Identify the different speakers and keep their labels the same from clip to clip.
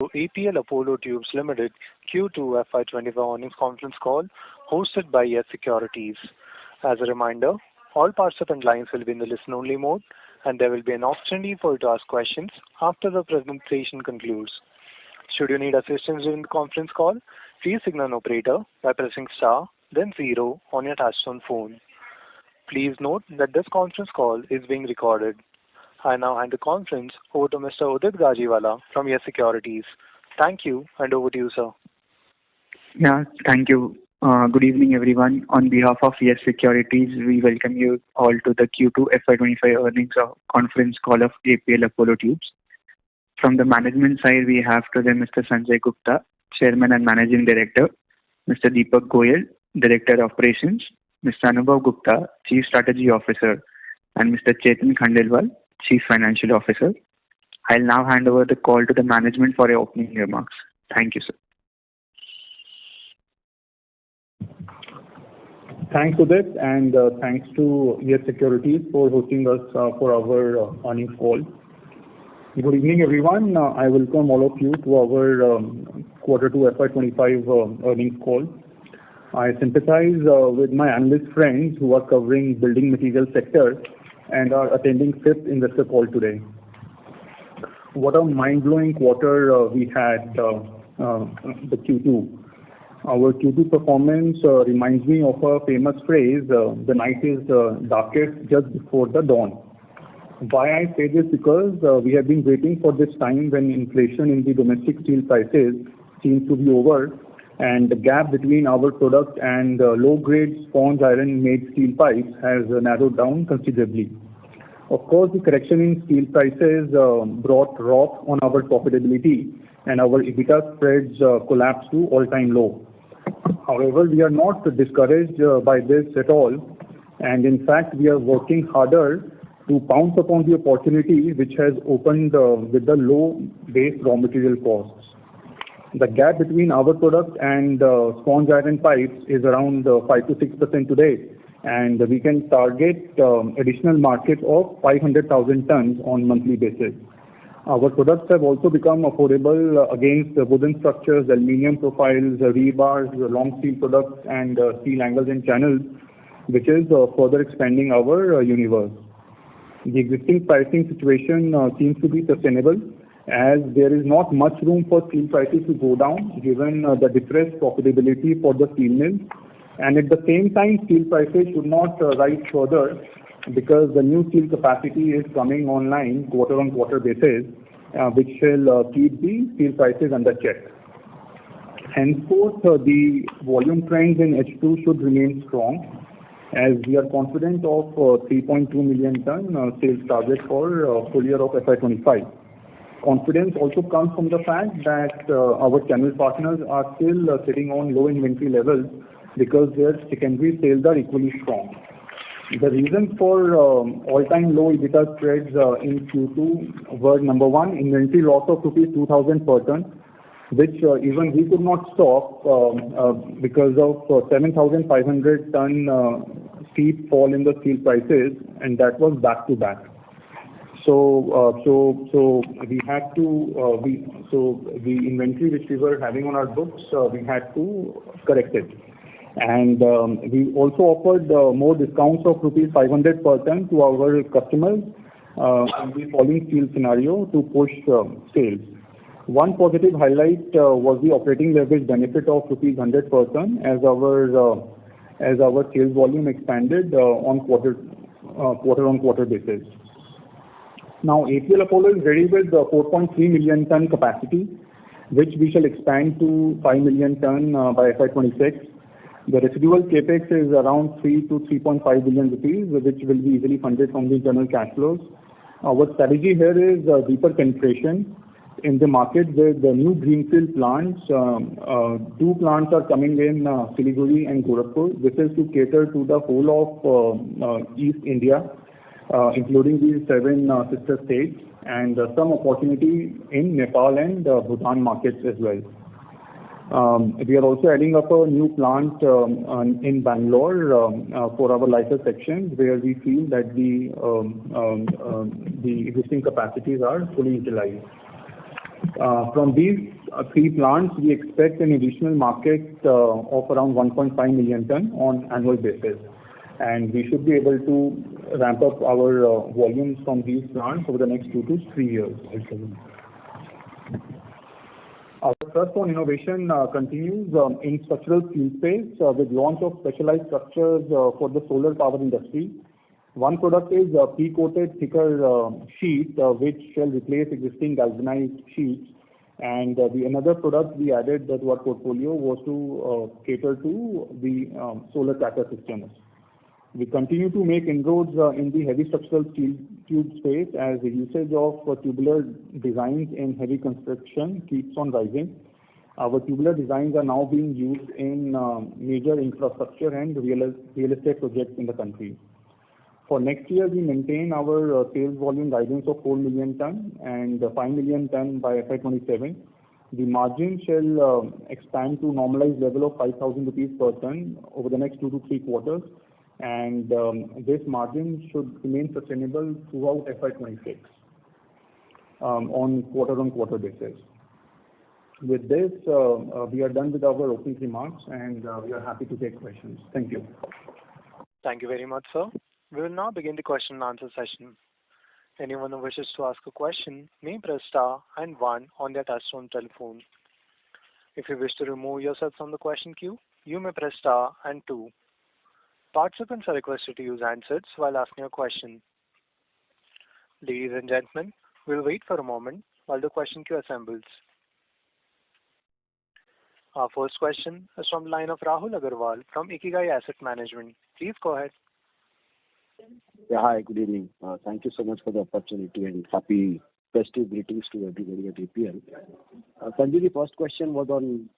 Speaker 1: APL Apollo Tubes Limited Q2FY25 earnings conference call hosted by Yes Securities. As a reminder, all participant lines will be in the listen-only mode, and there will be an opportunity for you to ask questions after the presentation concludes. Should you need assistance during the conference call, please signal an operator by pressing star, then 0 on your touchtone phone. Please note that this conference call is being recorded. I now hand the conference over to Mr. Udit Gajiwala from Yes Securities. Thank you, and over to you, sir.
Speaker 2: Yeah, thank you. Good evening, everyone. On behalf of Yes Securities, we welcome you all to the Q2 FY25 earnings conference call of APL Apollo Tubes. From the management side, we have today Mr. Sanjay Gupta, Chairman and Managing Director, Mr. Deepak Goyal, Director of Operations, Mr. Anubhav Gupta, Chief Strategy Officer, and Mr. Chetan Khandelwal, Chief Financial Officer. I'll now hand over the call to the management for your opening remarks. Thank you, sir.
Speaker 3: Thanks, Udit, and thanks to Yes Securities for hosting us for our earnings call. Good evening, everyone. I welcome all of you to our Q2 FY25 earnings call. I sympathize with my analyst friends who are covering building material sector and are attending fifth investor call today. What a mind-blowing quarter we had, the Q2. Our Q2 performance reminds me of a famous phrase, the night is darkest just before the dawn. Why I say this? Because we have been waiting for this time when inflation in the domestic steel prices seems to be over, and the gap between our product and low-grade sponge iron made steel pipes has narrowed down considerably. Of course, the correction in steel prices brought wrath on our profitability, and our EBITDA spreads collapsed to all-time low. However, we are not discouraged by this at all, and in fact, we are working harder to pounce upon the opportunity which has opened with the low base raw material costs. The gap between our product and sponge iron pipes is around 5 to 6% today, and we can target additional market of 500,000 tons on monthly basis. Our products have also become affordable against wooden structures, aluminium profiles, rebars, long steel products, and steel angles and channels, which is further expanding our universe. The existing pricing situation seems to be sustainable, as there is not much room for steel prices to go down given the depressed profitability for the steel mills, and at the same time steel prices should not rise further because the new steel capacity is coming online quarter on quarter basis, which will keep the steel prices under check. Henceforth, the volume trends in H2 should remain strong, as we are confident of 3.2 million ton sales target for full year of FY25. Confidence also comes from the fact that our channel partners are still sitting on low inventory levels because their secondary sales are equally strong. The reasons for all-time low EBITDA spreads in Q2 were, number one, inventory loss of rupees 2,000 per ton, which even we could not stop because of 7,500 ton steep fall in the steel prices, and that was back to back. So we had to the inventory which we were having on our books, we had to correct it, and we also offered more discounts of rupees 500 per ton to our customers in the falling steel scenario to push sales. One positive highlight was the operating leverage benefit of rupees 100 per ton as our sales volume expanded on quarter on quarter basis. Now, APL Apollo is ready with 4.3 million ton capacity, which we shall expand to 5 million ton by FY26. The residual capex is around 3 to 3.5 billion rupees, which will be easily funded from the internal cash flows. Our strategy here is deeper penetration in the market with the new greenfield plants. Two plants are coming in Siliguri and Gorakhpur. This is to cater to the whole of East India, including the 7 sister states, and some opportunity in Nepal and Bhutan markets as well. We are also adding up a new plant in Bangalore for our lighter sections, where we feel that the existing capacities are fully utilized. From these three plants, we expect an additional market of around 1.5 million ton on annual basis, and we should be able to ramp up our volumes from these plants over the next 2 to 3 years. Our thrust on innovation continues in structural steel space with launch of specialized structures for the solar power industry. One product is pre-coated thicker sheet which shall replace existing galvanized sheets, and the another product we added to our portfolio was to cater to the solar tracker systems. We continue to make inroads in the heavy structural steel tube space as the usage of tubular designs in heavy construction keeps on rising. Our tubular designs are now being used in major infrastructure and real estate projects in the country. For next year, we maintain our sales volume guidance of 4 million ton and 5 million ton by FY27. The margin shall expand to normalized level of 5,000 rupees per ton over the next 2 to 3 quarters, and this margin should remain sustainable throughout FY26 on quarter-on-quarter basis. With this, we are done with our opening remarks, and we are happy to take questions. Thank you.
Speaker 1: Thank you very much, sir. We will now begin the question and answer session. Anyone who wishes to ask a question may press star and 1 on their touchtone telephone. If you wish to remove yourself from the question queue, you may press star and 2. Participants are requested to use handsets while asking a question. Ladies and gentlemen, we'll wait for a moment while the question queue assembles. Our first question is from the line of Rahul Agarwal from Ikigai Asset Management. Please go ahead.
Speaker 4: Yeah, hi, good evening. Thank you so much for the opportunity and happy festive greetings to everybody at APL. Sanjay, the first question was on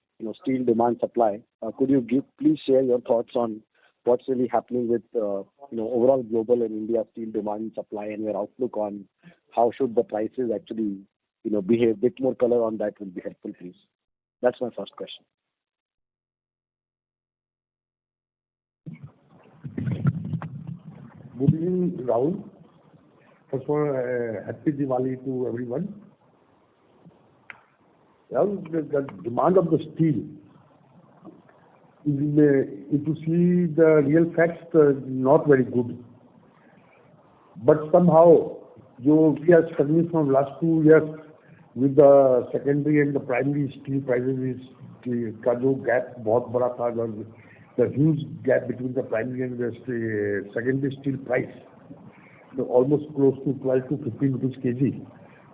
Speaker 4: steel demand supply. Could you please share your thoughts on what's really happening with overall global and India steel demand and supply, and your outlook on how should the prices actually behave? Bit more color on that will be helpful, please. That's my first question.
Speaker 5: Good evening, Rahul. First of all, happy Diwali to everyone. Rahul, the demand of the steel, if you see the real facts, not very good. But somehow, we are struggling from last 2 years with the secondary and the primary steel prices. का जो gap बहुत बड़ा था, the huge gap between the primary and the secondary steel price, almost close to 12 to 15 rupees kg.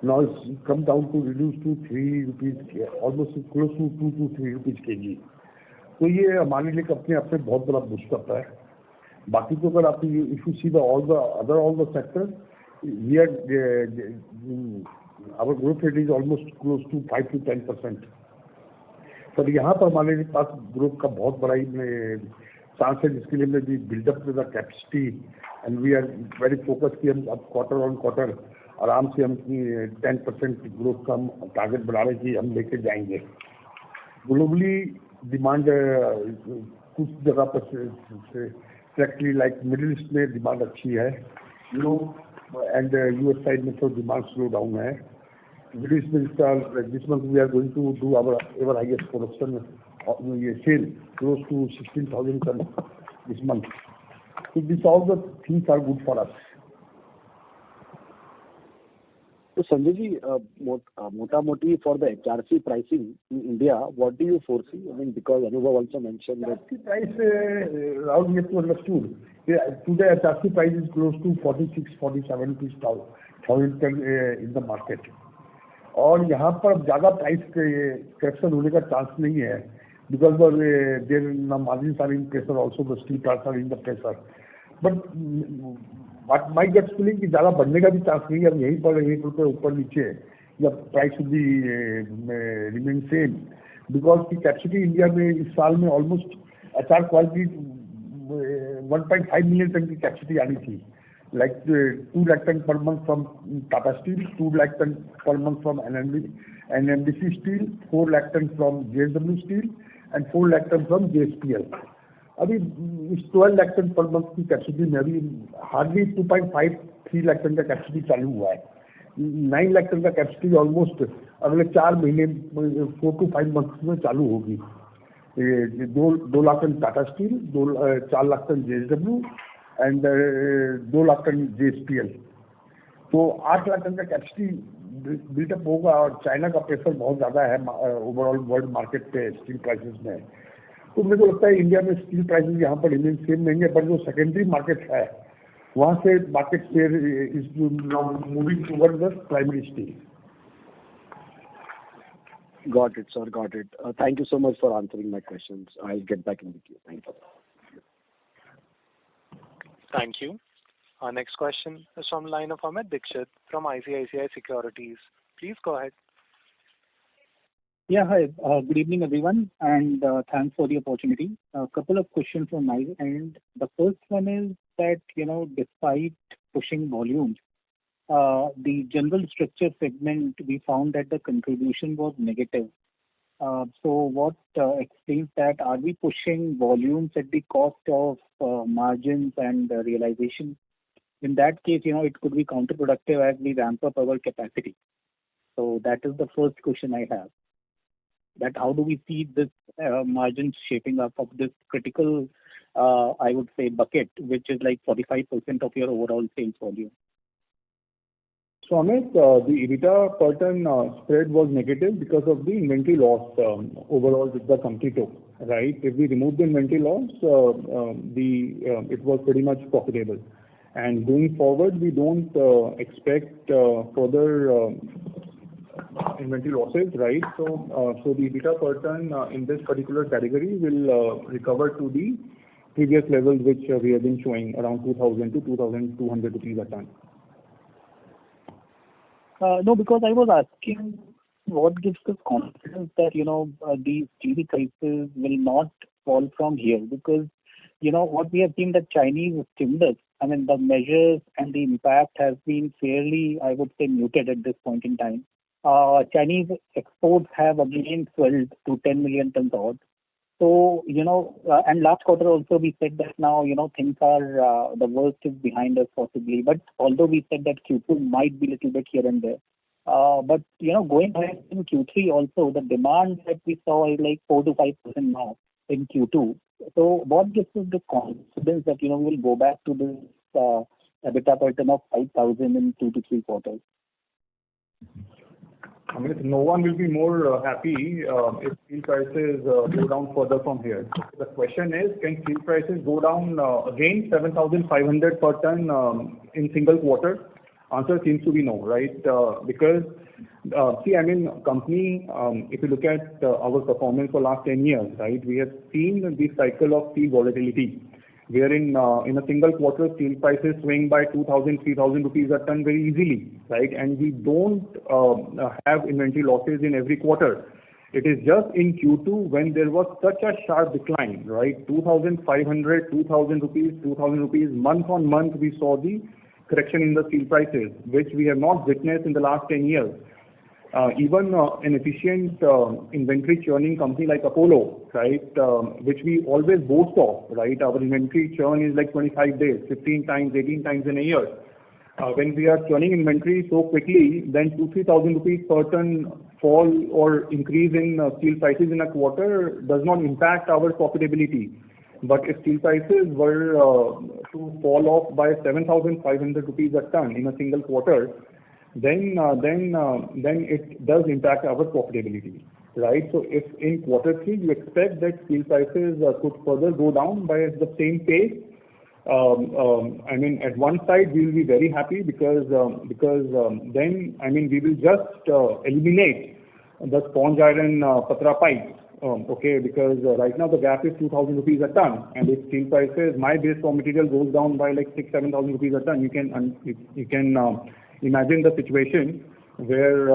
Speaker 5: Now it's come down to reduce to 3 rupees, almost close to 2 to 3 rupees kg. तो ये हमारे लिए अपने आप में बहुत बड़ा boost करता है. बाकी तो अगर आप if you see all the sectors, we are our growth rate is almost close to 5 to 10%. पर यहाँ पर हमारे पास ग्रोथ का बहुत बड़ा चांस है, जिसके लिए मैं भी build up the capacity and we are very focus कि हम अब क्वार्टर ऑन क्वार्टर आराम से हम 10% ग्रोथ का हम टारगेट बना रहे कि हम लेके जाएंगे. ग्लोबली डिमांड कुछ जगह पर सेलेक्टली लाइक मिडिल ईस्ट में डिमांड अच्छी है, एंड यूएस साइड में तो डिमांड स्लो डाउन है. Middle East this month we are going to do our ever highest production, sale close to 16,000 tons this month. So these all the things are good for us.
Speaker 4: So Sanjay ji, mota moti for the HRC pricing in India, what do you foresee? I mean, because Anubhav also mentioned that
Speaker 5: HRC price, Rahul, you have to understood. Today HRC price is close to 46-47 rupees thousand ton in the market. और यहाँ पर ज़्यादा price correction होने का chance नहीं है, because their margins are in pressure, also the steel plants are in the pressure. But my gut feeling कि ज़्यादा बढ़ने का भी चांस नहीं है. अब यहीं पर 1 रुपये ऊपर नीचे या price should be remain same, because की कैपेसिटी इंडिया में इस साल में almost HR quality 1.5 million ton की कैपेसिटी आनी थी. Like 2 lakh ton per month from Tata Steel, 2 lakh ton per month from NMDC Steel, 4 lakh ton from JSW Steel, and 4 lakh ton from JSPL. अभी इस 12 lakh ton per month की capacity में अभी hardly 2.5-3 lakh ton का capacity चालू हुआ है. 9 lakh ton का कैपेसिटी ऑलमोस्ट अगले 4 महीने 4 to 5 months में चालू होगी। 2 lakh ton Tata steel, 4 lakh ton JSW and 2 lakh ton JSPL। तो 8 लाख टन का कैपेसिटी बिल्टअप होगा और चाइना का प्रेशर बहुत ज्यादा है ओवरऑल वर्ल्ड मार्केट पे स्टील प्राइसेस में। तो मेरे को लगता है इंडिया में स्टील प्राइसेस यहाँ पर रिमेन सेम रहेंगे, पर जो सेकेंडरी मार्केट है वहाँ से market share is moving toward the primary steel.
Speaker 4: Got it, sir. Got it. Thank you so much for answering my questions. I'll get back in the queue. Thank you.
Speaker 1: Thank you. Our next question is from the line of Amit Dixit from ICICI Securities. Please go ahead.
Speaker 6: Yeah, hi. Good evening, everyone, and thanks for the opportunity. A couple of questions from my end. The first one is that, despite pushing volumes, the general structure segment, we found that the contribution was negative. So what explains that? Are we pushing volumes at the cost of margins and realization? In that case, it could be counterproductive as we ramp up our capacity. So that is the first question I have. That how do we see this margin shaping up of this critical, I would say, bucket, which is like 45% of your overall sales volume?
Speaker 3: So Amit, the EBITDA per ton spread was negative because of the inventory loss overall which the company took, right? If we remove the inventory loss, it was pretty much profitable. And going forward, we don't expect further inventory losses, right? So the EBITDA per ton in this particular category will recover to the previous levels which we have been showing, around 2,000 to 2,200 rupees a ton.
Speaker 6: No, because I was asking what gives us confidence that, these steel prices will not fall from here, because, what we have seen that Chinese stimulus, the measures and the impact has been fairly, I would say, muted at this point in time. Chinese exports have again swelled to 10 million tons odd. So, and last quarter also we said that now, things are, the worst is behind us possibly. But although we said that Q2 might be a little bit here and there. But, going ahead in Q3 also, the demand that we saw is like 4 to 5% now in Q2. So what gives us the confidence that, we will go back to this EBITDA per ton of 5,000 in 2 to 3 quarters?
Speaker 3: No one will be more happy if steel prices go down further from here. The question is, can steel prices go down again 7,500 per ton in single quarter? Answer seems to be no, right? Because company, if you look at our performance for last 10 years, right, we have seen the cycle of steel volatility, wherein in a single quarter steel prices swing by 2,000, 3,000 rupees a ton very easily, right? And we don't have inventory losses in every quarter. It is just in Q2 when there was such a sharp decline, right? 2,500, 2,000 rupees, month on month we saw the correction in the steel prices, which we have not witnessed in the last 10 years. Even an efficient inventory churning company like Apollo, right, which we always boast of, right, our inventory churn is like 25 days, 15 times, 18 times in a year. When we are churning inventory so quickly, then 2,000-3,000 rupees per ton fall or increase in steel prices in a quarter does not impact our profitability. But if steel prices were to fall off by 7,500 rupees a ton in a single quarter, then it does impact our profitability, right? So if in quarter 3 you expect that steel prices could further go down by the same pace, at one side we will be very happy because then we will just eliminate the sponge iron patra pipes, okay, because right now the gap is 2,000 rupees a ton, and if steel prices, my base raw material goes down by like 6,000-7,000 rupees a ton, you can imagine the situation where I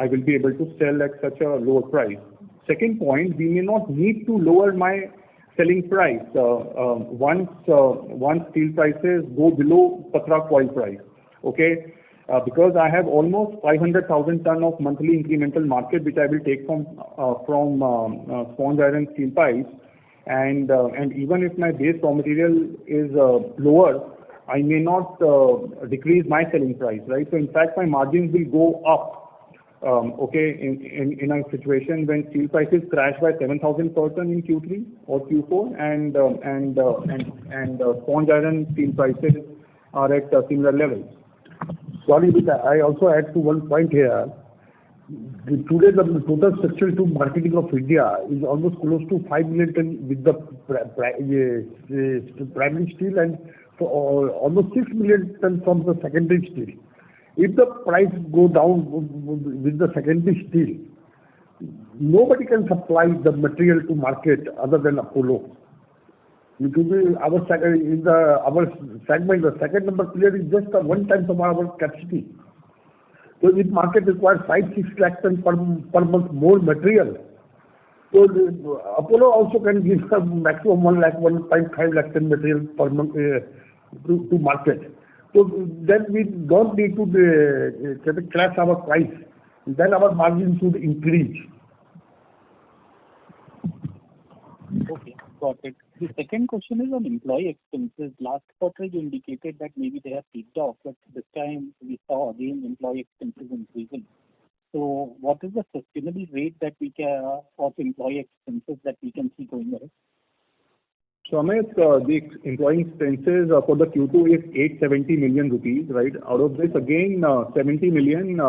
Speaker 3: will be able to sell at such a lower price. Second point, we may not need to lower my selling price once steel prices go below patra coil price, okay, because I have almost 500,000 ton of monthly incremental market which I will take from sponge iron steel pipes, and even if my base raw material is lower, I may not decrease my selling price, right? So in fact, my margins will go up. Okay, in a situation when steel prices crash by 7,000 per ton in Q3 or Q4, and sponge iron steel prices are at similar levels.
Speaker 5: Sorry, but I also add to one point here. Today, the total structural tube marketing of India is almost close to 5 million ton with the primary steel and almost 6 million ton from the secondary steel. If the price go down with the secondary steel, nobody can supply the material to market other than Apollo. It will be our segment, the second number player is just a one time of our capacity. So if market requires 5-6 lakh ton per month more material, so Apollo also can give a maximum 1.5 lakh ton material per month to market. So then we don't need to crash our price. Then our margin should increase.
Speaker 6: Okay, got it. The second question is on employee expenses. Last quarter you indicated that maybe they have peaked off, but this time we saw again employee expenses increasing. So what is the sustainable rate that we can of employee expenses that we can see going ahead?
Speaker 3: So Amit, the employee expenses for the Q2 is 870 million rupees, right? Out of this, again, 70 million is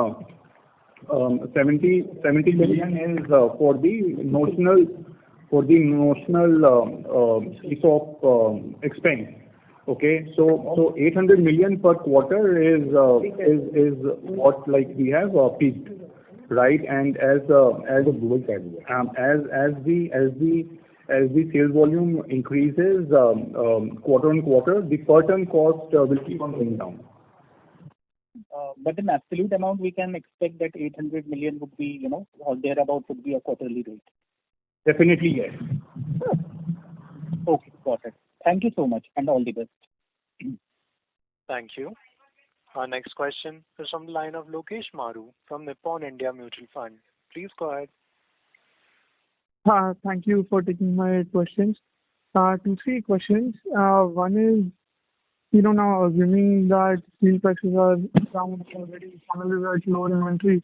Speaker 3: for the notional ESOP expense. Okay, so 800 million per quarter is what like we have peaked, right? And as the sales volume increases quarter on quarter, the per ton cost will keep on going down.
Speaker 6: But in absolute amount, we can expect that 800 million would be, or thereabout would be a quarterly rate.
Speaker 3: Definitely, yes.
Speaker 6: Okay, got it. Thank you so much, and all the best.
Speaker 1: Thank you. Our next question is from the line of Lokesh Maru from Nippon India Mutual Fund. Please go ahead.
Speaker 7: Thank you for taking my questions. 2-3 questions. One is, now assuming that steel prices are down already, finally at lower inventory,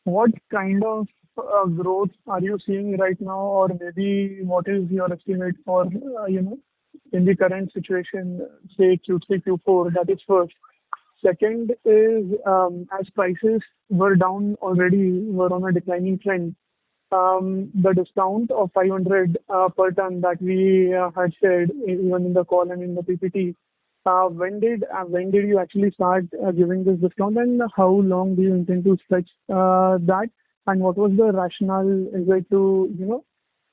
Speaker 7: what kind of growth are you seeing right now, or maybe what is your estimate for, in the current situation, say Q3, Q4? That is first. Second is, as prices were down already, were on a declining trend, the discount of 500 per ton that we had said even in the call and in the PPT, when did you actually start giving this discount, and how long do you intend to stretch that, and what was the rationale? Is it to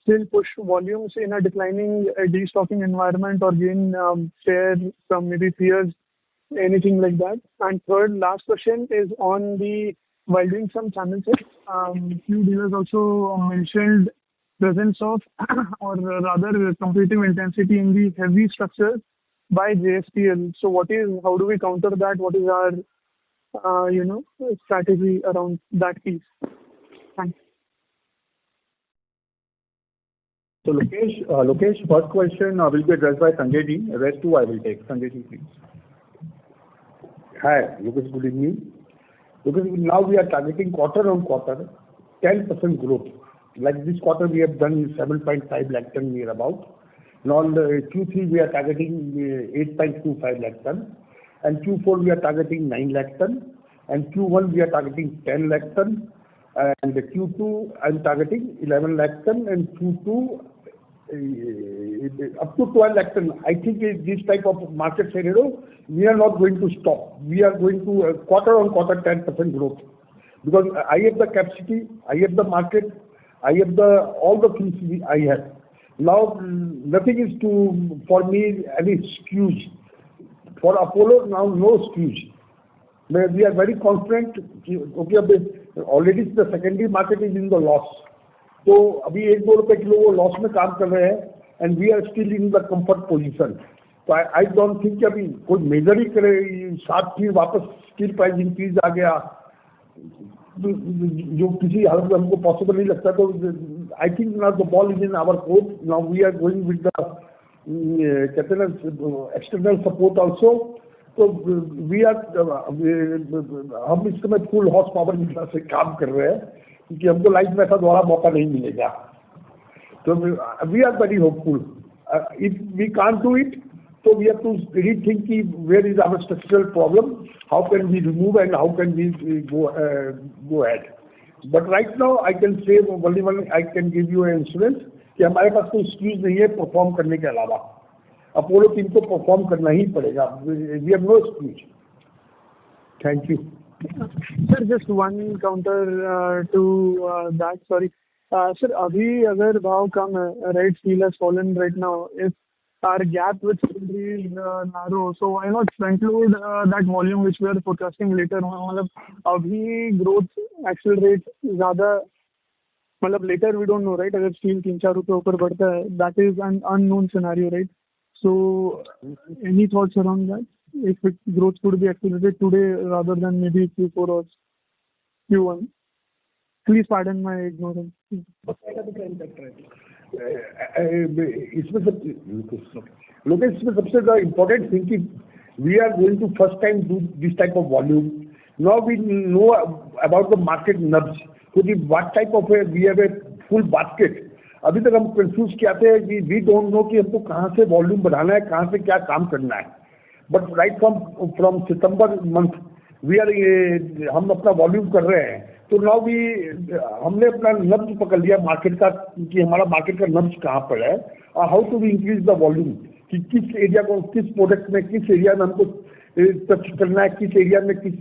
Speaker 7: still push volumes in a declining destocking environment, or gain share from maybe peers, anything like that? And third, last question is on the, while doing some channel checks, few dealers also mentioned presence of or rather competitive intensity in the heavy structures by JSPL. So how do we counter that? What is our strategy around that piece? Thanks.
Speaker 3: So Lokesh, first question will be addressed by Sanjay ji. The rest two I will take. Sanjay ji, please.
Speaker 5: Hi, Lokesh, good evening. Because now we are targeting quarter on quarter 10% growth. Like this quarter we have done 7.5 lakh ton near about. Now in the Q3 we are targeting 8.25 lakh ton, and Q4 we are targeting 9 lakh ton, and Q1 we are targeting 10 lakh ton, and the Q2 I am targeting 11 lakh ton, and Q2 up to 12 lakh ton. I think this type of market scenario, we are not going to stop. We are going to quarter on quarter 10% growth, because I have the capacity, I have the market, I have all the things I have. Now nothing is for me any excuse. For Apollo now no excuse. We are very confident. Okay, already the secondary market is in the loss. तो अभी 1-2 रुपए kilo वो loss में काम कर रहे हैं, and we are still in the comfort position. तो आई डोंट थिंक कि अभी कोई मेजर ही करे, साथ ही वापस स्टील प्राइस इंक्रीज आ गया जो किसी हालत में हमको पॉसिबल नहीं लगता. तो I think now the ball is in our court. Now we are going with the कहते हैं ना एक्सटर्नल सपोर्ट ऑल्सो. तो वी आर हम इस समय फुल हॉर्स पावर की तरह से काम कर रहे हैं, क्योंकि हमको लाइफ में ऐसा दोबारा मौका नहीं मिलेगा. तो we are very hopeful. If we can't do it, so we have to rethink where is our structural problem, how can we remove and how can we go ahead. But right now I can say only one, I can give you an insurance कि हमारे पास कोई excuse नहीं है perform करने के अलावा. Apollo team को perform करना ही पड़ेगा. We have no excuse. Thank you.
Speaker 7: Sir, just one counter to that. Sorry, sir. अभी अगर भाव कम है, rate steel has fallen right now. If our gap with secondary is narrow, so why not front load that volume which we are forecasting later on? मतलब अभी growth accelerate ज़्यादा, मतलब later we don't know, right? अगर steel 3-4 रुपए ऊपर बढ़ता है, that is an unknown scenario, right? So any thoughts around that? If growth could be accelerated today rather than maybe Q4 or Q1? Please pardon my ignorance.
Speaker 5: इसमें सबसे ज़्यादा important thing कि we are going to first time do this type of volume. Now we know about the market नब्ज, क्योंकि what type of we have a full basket. अभी तक हम confuse किया थे कि वी डोंट नो कि हमको कहाँ से वॉल्यूम बढ़ाना है, कहाँ से क्या काम करना है. But right from September month we are हम अपना वॉल्यूम कर रहे हैं. तो नाउ वी हमने अपना नब्ज पकड़ लिया मार्केट का कि हमारा मार्केट का नब्ज कहाँ पर है और how to we increase the volume, कि किस एरिया को, किस प्रोडक्ट में, किस एरिया में हमको टच करना है, किस एरिया में, किस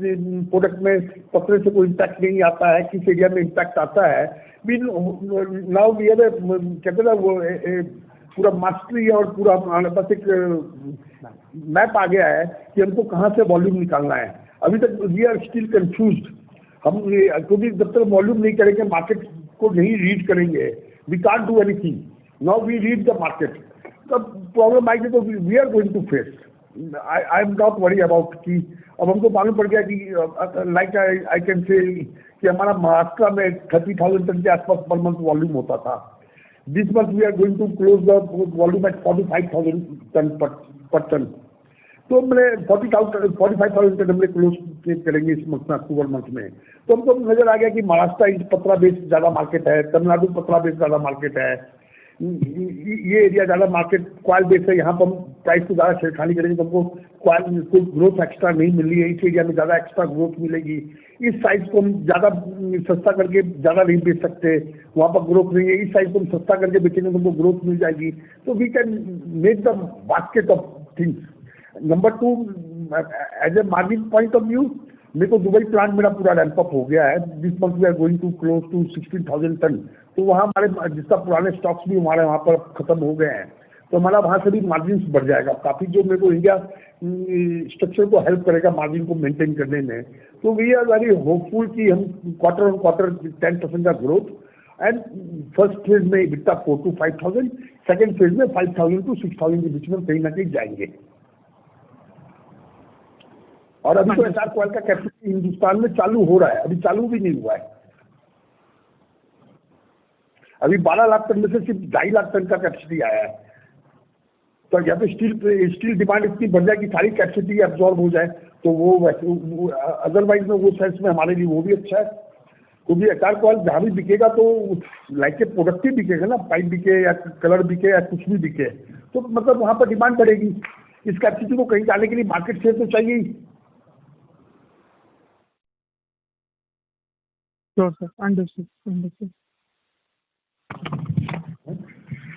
Speaker 5: प्रोडक्ट में पकड़े से कोई इम्पैक्ट नहीं आता है, किस एरिया में इम्पैक्ट आता है. नाउ वी हैव कहते ना वो पूरा मास्टरी और पूरा हमारे पास एक मैप आ गया है कि हमको कहाँ से वॉल्यूम निकालना है. अभी तक वी आर स्टिल कंफ्यूज्ड. हम क्योंकि जब तक वॉल्यूम नहीं करेंगे, मार्केट को नहीं रीड करेंगे, we can't do anything. Now we read the market. तब प्रॉब्लम आएगी तो we are going to face. I am not worry about कि अब हमको मालूम पड़ गया कि लाइक आई कैन से कि हमारा महाराष्ट्र में 30,000 टन के आसपास पर मंथ वॉल्यूम होता था. This month we are going to close the volume at 45,000 ton पर टन. तो हमने 45,000 टन हमने क्लोज करेंगे इस मंथ में, अक्टूबर मंथ में. तो हमको नजर आ गया कि महाराष्ट्र पतला बेस ज्यादा मार्केट है, तमिलनाडु पतला बेस ज्यादा मार्केट है, ये एरिया ज्यादा मार्केट क्वाल बेस है. यहाँ पर हम प्राइस को ज्यादा छेड़खानी करेंगे तो हमको क्वाल कोई ग्रोथ एक्स्ट्रा नहीं मिल रही है. इस एरिया में ज्यादा एक्स्ट्रा ग्रोथ मिलेगी. इस साइज को हम ज्यादा सस्ता करके ज्यादा नहीं बेच सकते, वहाँ पर ग्रोथ नहीं है. इस साइज को हम सस्ता करके बेचेंगे तो हमको ग्रोथ मिल जाएगी. तो we can make the basket of things. Number 2, as a margin point of view, मेरे को दुबई प्लांट मेरा पूरा रैंप अप हो गया है. This month we are going to close to 16,000 ton. तो वहाँ हमारे जिसका पुराने स्टॉक्स भी हमारे वहाँ पर खत्म हो गए हैं, तो हमारा वहाँ से भी मार्जिन बढ़ जाएगा काफ़ी, जो मेरे को इंडिया स्ट्रक्चर को हेल्प करेगा मार्जिन को मेंटेन करने में. तो वी आर वेरी होपफुल कि हम क्वार्टर ऑन क्वार्टर 10% का ग्रोथ, एंड फर्स्ट फेज में बिकता 4,000 to 5,000, सेकेंड फेज में 5,000 to 6,000 के बीच में कहीं ना कहीं जाएंगे. और अभी तो एसआर कॉइल का कैपेसिटी हिंदुस्तान में चालू हो रहा है, अभी चालू भी नहीं हुआ है. अभी 12 लाख टन में से सिर्फ 2.5 लाख टन का कैपेसिटी आया है. तो या तो स्टील डिमांड इतनी बढ़ जाए कि सारी कैपेसिटी एब्जॉर्ब हो जाए, तो वो अदरवाइज में वो सेंस में हमारे लिए वो भी अच्छा है. क्योंकि एसआर कॉइल जहाँ भी बिकेगा तो लाइक के प्रोडक्ट ही बिकेगा ना, पाइप बिके या कलर बिके या कुछ भी बिके, तो मतलब वहाँ पर डिमांड बढ़ेगी. इस कैपेसिटी को कहीं जाने के लिए मार्केट शेयर तो चाहिए ही.
Speaker 7: Sure, sir. Understood. Understood.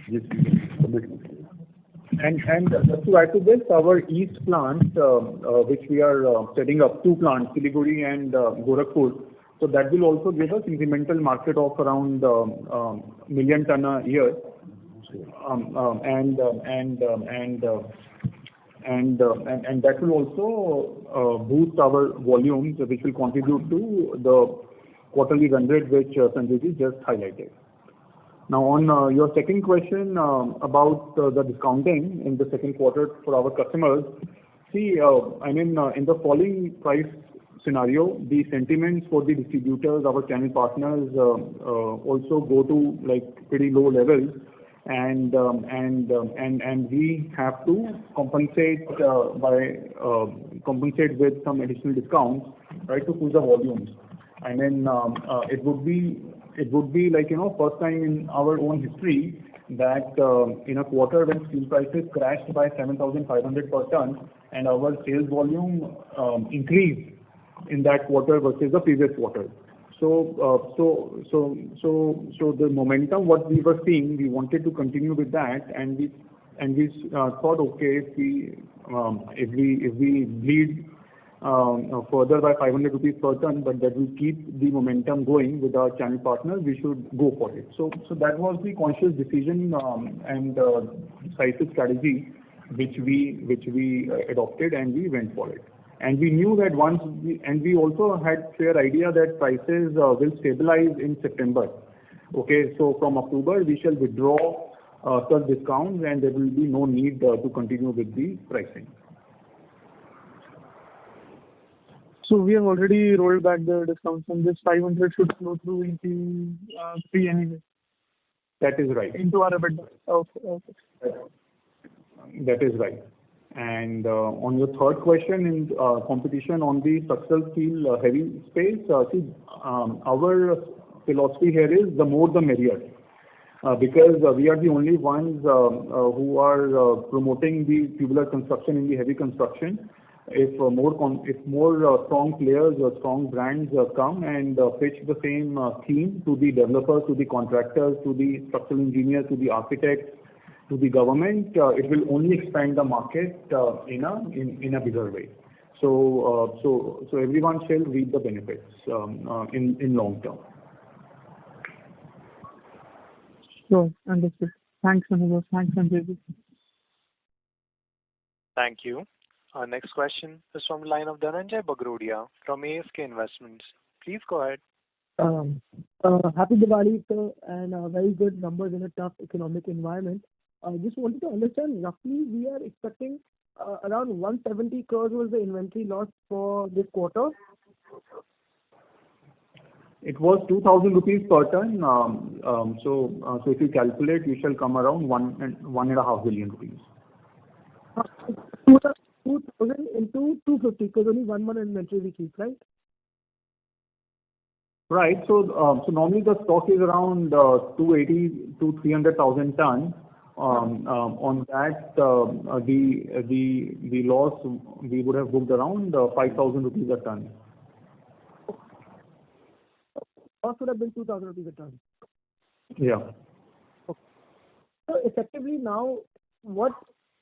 Speaker 3: Yes. And just to add to this, our east plant, which we are setting up, 2 plants, Siliguri and Gorakhpur, so that will also give us incremental market of around million ton a year, and that will also boost our volumes, which will contribute to the quarterly run rate which Sanjay ji just highlighted. Now on your second question about the discounting in the second quarter for our customers, see, I mean, in the falling price scenario, the sentiments for the distributors, our channel partners, also go to like pretty low levels, and we have to compensate compensate with some additional discounts, right, to push the volumes. And then it would be like, first time in our own history that in a quarter when steel prices crashed by 7,500 per ton and our sales volume increased in that quarter versus the previous quarter. So the momentum what we were seeing, we wanted to continue with that, and we thought, okay, if we bleed further by 500 rupees per ton, but that will keep the momentum going with our channel partners, we should go for it. So that was the conscious decision and decisive strategy which we adopted, and we went for it. And we knew that we also had fair idea that prices will stabilize in September. Okay, so from October we shall withdraw such discounts, and there will be no need to continue with the pricing.
Speaker 7: So we have already rolled back the discounts, and this 500 should flow through into Q3 anyway.
Speaker 3: That is right.
Speaker 7: Into our EBITDA. Okay.
Speaker 3: That is right. And on your third question, in competition on the structural steel heavy space, our philosophy here is the more the merrier, because we are the only ones who are promoting the tubular construction in the heavy construction. If more strong players or strong brands come and pitch the same theme to the developers, to the contractors, to the structural engineers, to the architects, to the government, it will only expand the market in a bigger way. So everyone shall reap the benefits in long term.
Speaker 7: Sure, understood. Thanks, Anubhav. Thanks, Sanjay.
Speaker 1: Thank you. Our next question is from the line of Dhananjay Bagrodia from ASK Investments. Please go ahead.
Speaker 8: Happy Diwali, sir, and very good numbers in a tough economic environment. I just wanted to understand, roughly we are expecting around 170 crores was the inventory loss for this quarter.
Speaker 3: It was 2,000 rupees per ton. So if you calculate, you shall come around 1.5 billion rupees.
Speaker 8: 2,000 into 250, because only 1 month inventory we keep, right?
Speaker 3: Right. So normally the stock is around 280 to 300,000 tons. On that, the loss we would have booked around 5,000 rupees a ton.
Speaker 8: Cost would have been 2,000 rupees a ton.
Speaker 3: Yeah.
Speaker 8: Okay. So effectively now, what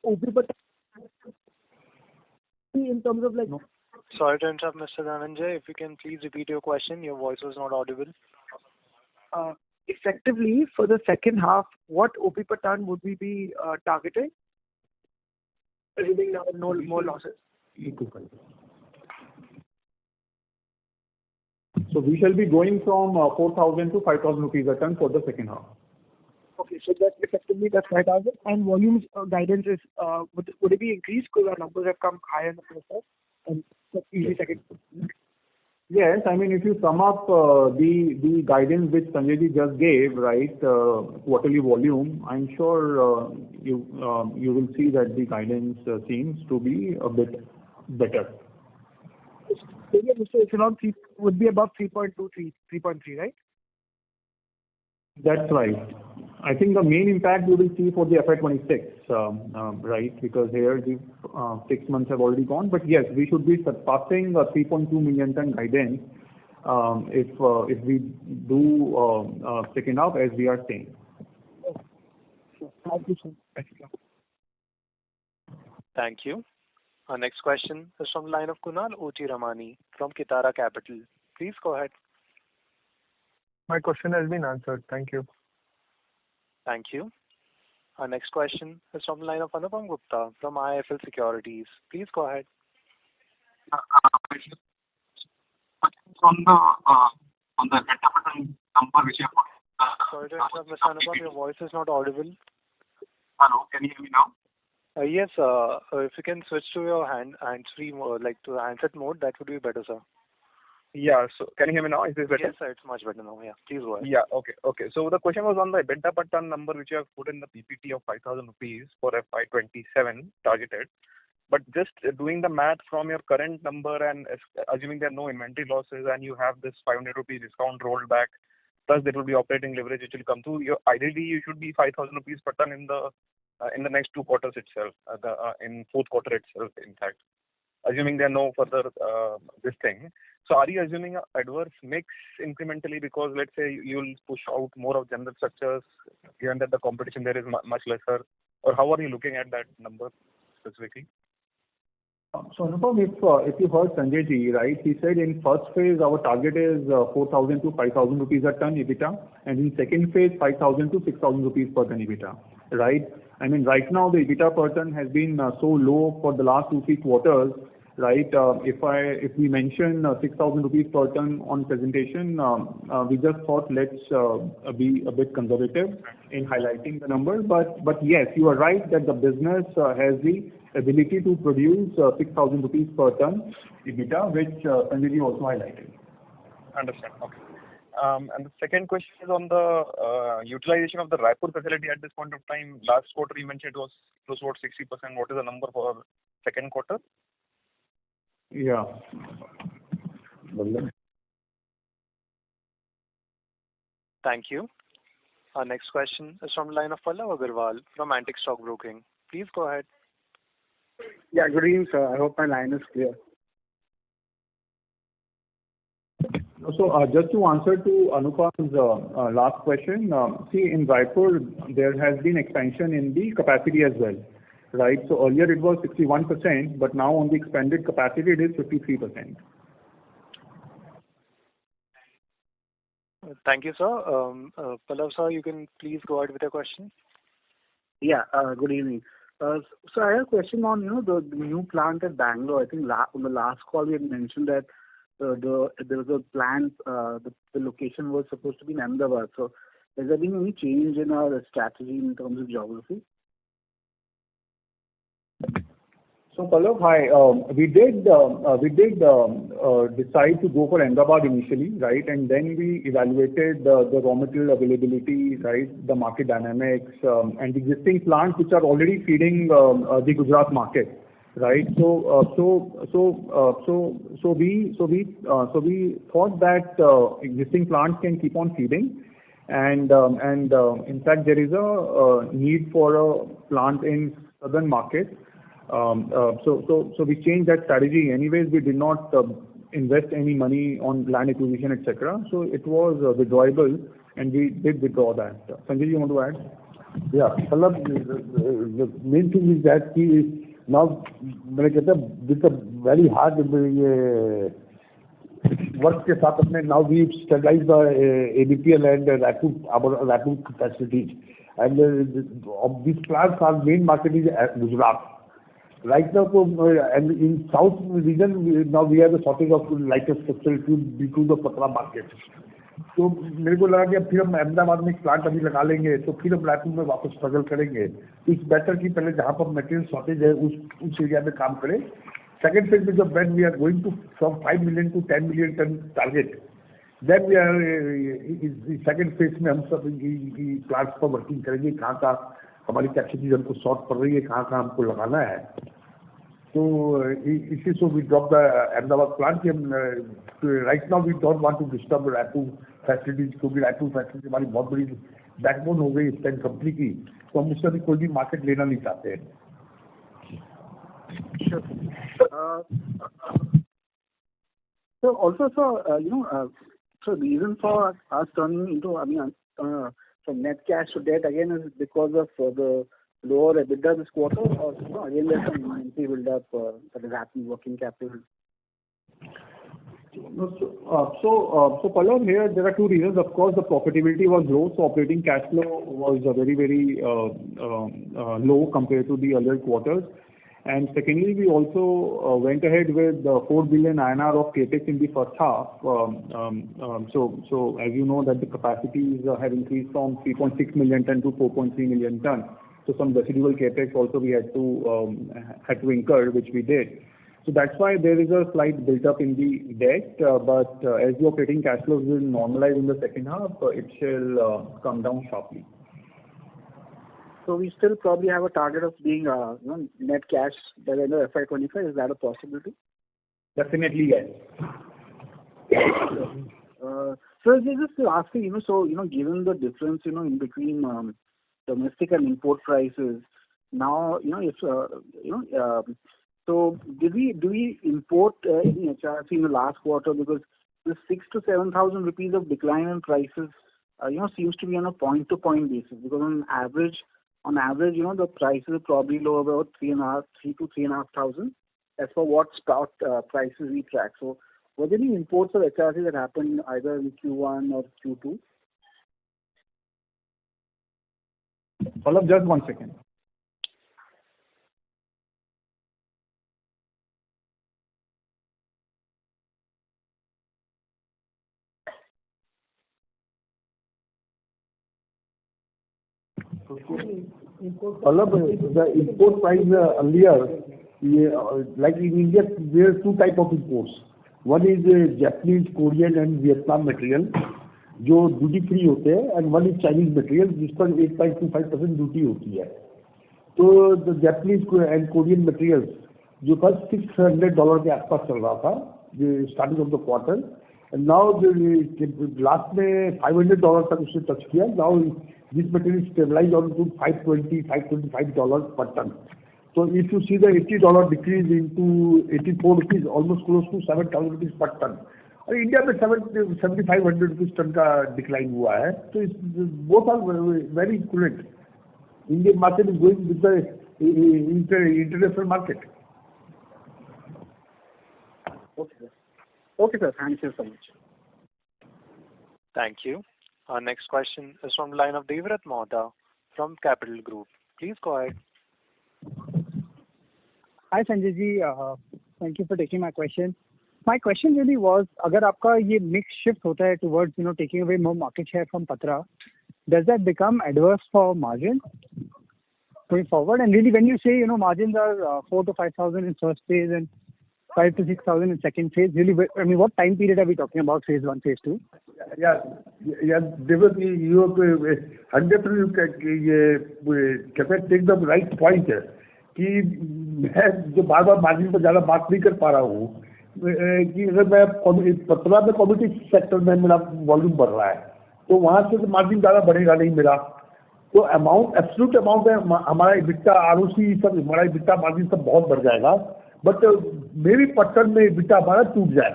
Speaker 8: OP per ton in terms of like?
Speaker 1: No. Sorry to interrupt, Mr. Dhananjay. If you can please repeat your question, your voice was not audible.
Speaker 8: Effectively, for the second half, what OP per ton would we be targeting? Assuming now no more losses.
Speaker 3: So we shall be going from 4,000 to 5,000 rupees a ton for the second half.
Speaker 8: Okay, so that effectively that's 5,000. And volumes guidance is would it be increased because our numbers have come higher in the process? And that's easy second.
Speaker 3: Yes, I mean, if you sum up the guidance which Sanjay just gave, right, quarterly volume, I'm sure you will see that the guidance seems to be a bit better.
Speaker 8: So it's around 3, would be above 3.2, 3.3, right?
Speaker 3: That's right. I think the main impact you will see for the FY26, right, because here the 6 months have already gone. But yes, we should be surpassing a 3.2 million ton guidance if we do second half as we are saying.
Speaker 8: Thank you, sir.
Speaker 1: Thank you. Our next question is from the line of Kunal Ramani from Kitara Capital. Please go ahead.
Speaker 9: My question has been answered. Thank you.
Speaker 1: Thank you. Our next question is from the line of Anupam Gupta from IIFL Securities. Please go ahead.
Speaker 10: On the number which you have put.
Speaker 1: Sorry to interrupt, Mr. Anupam, your voice is not audible.
Speaker 10: Hello, can you hear me now?
Speaker 1: Yes, if you can switch to your hands-free mode, like to the handset mode, that would be better, sir.
Speaker 10: Yeah. So can you hear me now? Is this better?
Speaker 1: Yes, sir, it's much better now. Yeah, please go ahead.
Speaker 10: Yeah. Okay. So the question was on the EBITDA per ton number, which you have put in the PPT of 5,000 rupees for FY27 targeted. But just doing the math from your current number and assuming there are no inventory losses and you have this 500 rupees discount rolled back, plus there will be operating leverage which will come through. Ideally, you should be 5,000 rupees per ton in the next 2 quarters itself, in fourth quarter itself, in fact, assuming there are no further this thing. So are you assuming a adverse mix incrementally because let's say you'll push out more of general structures given that the competition there is much lesser, or how are you looking at that number specifically?
Speaker 3: So Anupam, if you heard Sanjay ji, right, he said in first phase our target is 4,000 to 5,000 rupees a ton EBITDA, and in second phase 5,000 to 6,000 rupees per ton EBITDA, right? I mean, right now the EBITDA per ton has been so low for the last 2-3 quarters, right? If we mention 6,000 rupees per ton on presentation, we just thought let's be a bit conservative in highlighting the number. But yes, you are right that the business has the ability to produce 6,000 rupees per ton EBITDA, which Sanjay ji also highlighted.
Speaker 10: Understand. Okay. And the second question is on the utilization of the Raipur facility at this point of time. Last quarter you mentioned it was close to about 60%. What is the number for second quarter?
Speaker 3: Yeah.
Speaker 1: Thank you. Our next question is from the line of Pallav Agarwal from Antique Stock Broking. Please go ahead.
Speaker 11: Yeah, good evening, sir. I hope my line is clear.
Speaker 3: So just to answer to Anupam's last question, see in Raipur there has been expansion in the capacity as well, right? So earlier it was 61%, but now on the expanded capacity it is 53%.
Speaker 1: Thank you, sir. Pallav sir, you can please go ahead with your question.
Speaker 11: Yeah, good evening. So I have a question on the new plant at Bangalore. I think on the last call we had mentioned that there was a plan, the location was supposed to be in Ahmedabad. So has there been any change in our strategy in terms of geography?
Speaker 3: So Pallav, hi. We did decide to go for Ahmedabad initially, right? And then we evaluated the raw material availability, right? The market dynamics and existing plants which are already feeding the Gujarat market, right? So we thought that existing plants can keep on feeding, and in fact there is a need for a plant in southern market. So we changed that strategy. Anyways, we did not invest any money on land acquisition, etc. So it was withdrawable, and we did withdraw that. Sanjay, you want to add?
Speaker 5: Yeah, Pallav, the main thing is that now with a very hard work के साथ अपने now we stabilize the APL and our Raipur facilities, and these plants are main market is Gujarat. Right now, and in south region, now we have a shortage of lighter structural tube because of पतला market. तो मेरे को लगा कि अब फिर हम अहमदाबाद में एक प्लांट अभी लगा लेंगे तो फिर हम रायपुर में वापस स्ट्रगल करेंगे. तो इट्स बेटर कि पहले जहाँ पर मटेरियल शॉर्टेज है उस एरिया में काम करें. सेकंड फेज में जब when we are going to from 5 million to 10 million ton target, then we are second phase में हम सब प्लांट्स पर वर्किंग करेंगे. कहाँ हमारी कैपेसिटी हमको शॉर्ट पड़ रही है, कहाँ हमको लगाना है. तो इसी so we drop the Ahmedabad plant. Right now we don't want to disturb Raipur facilities, क्योंकि रायपुर फैसिलिटी हमारी बहुत बड़ी बैकबोन हो गई इस टाइम कंपनी की. तो हम उससे भी कोई भी मार्केट लेना नहीं चाहते हैं.
Speaker 11: So also, so reason for us turning into, from net cash to debt again is because of the lower EBITDA this quarter, or again there's some inventory build-up that is happening, working capital?
Speaker 3: So Pallav, here there are two reasons. Of course, the profitability was low, so operating cash flow was very, very low compared to the earlier quarters. And secondly, we also went ahead with 4 billion INR of capex in the first half. So as you know that the capacities have increased from 3.6 million ton to 4.3 million ton. So some residual capex also we had to incur, which we did. So that's why there is a slight build-up in the debt, but as the operating cash flows will normalize in the second half, it shall come down sharply.
Speaker 11: So we still probably have a target of being net cash by the end of FY25. Is that a possibility?
Speaker 3: Definitely, yes.
Speaker 11: So just asking, given the difference, in between domestic and import prices, now, so do we import any HRC in the last quarter, because the 6,000 to 7,000 rupees of decline in prices, seems to be on a point-to-point basis, because on average, the prices are probably low about 3,500 to 3,500 as per what spot prices we track. So were there any imports of HRC that happened either in Q1 or Q2?
Speaker 3: Hold up, just 1 second. The import price earlier, like in India, there are two types of imports. One is Japanese, Korean and Vietnam material, जो duty free होते हैं, and one is Chinese material, जिस पर 8.25% duty होती है. तो the Japanese and Korean materials जो कल $600 के आसपास चल रहा था, starting of the quarter, and now last में $500 तक उसने टच किया. Now this material is stabilized on to $525 per ton. So if you see the $80 decrease into 84 rupees, almost close to 7,000 rupees per ton. और India में 7,500 rupees ton का decline हुआ है. तो both are very equivalent. Indian market is going with the international market.
Speaker 11: Okay, sir. Thank you so much.
Speaker 1: Thank you. Our next question is from the line of Devrat Mohta from Capital Group. Please go ahead.
Speaker 12: Hi Sanjay ji, thank you for taking my question. My question really was, अगर आपका ये mix shift होता है towards taking away more market share from Patra, does that become adverse for margin going forward? And really, when you say margins are 4,000 to 5,000 in first phase and 5,000 to 6,000 in second phase, really, I mean, what time period are we talking about? Phase 1, phase 2?
Speaker 5: Yeah, Devrat, you have 100% you take the right point है कि मैं जो बार-बार margin पर ज़्यादा बात नहीं कर पा रहा हूँ कि अगर मैं पतला में कम्युनिटी सेक्टर में मेरा वॉल्यूम बढ़ रहा है तो वहाँ से तो मार्जिन ज़्यादा बढ़ेगा नहीं मेरा. तो अमाउंट एब्सोल्यूट अमाउंट है हमारा EBITDA ROC सब हमारा EBITDA मार्जिन सब बहुत बढ़ जाएगा. बट मेरी पटन में EBITDA हमारा टूट जाए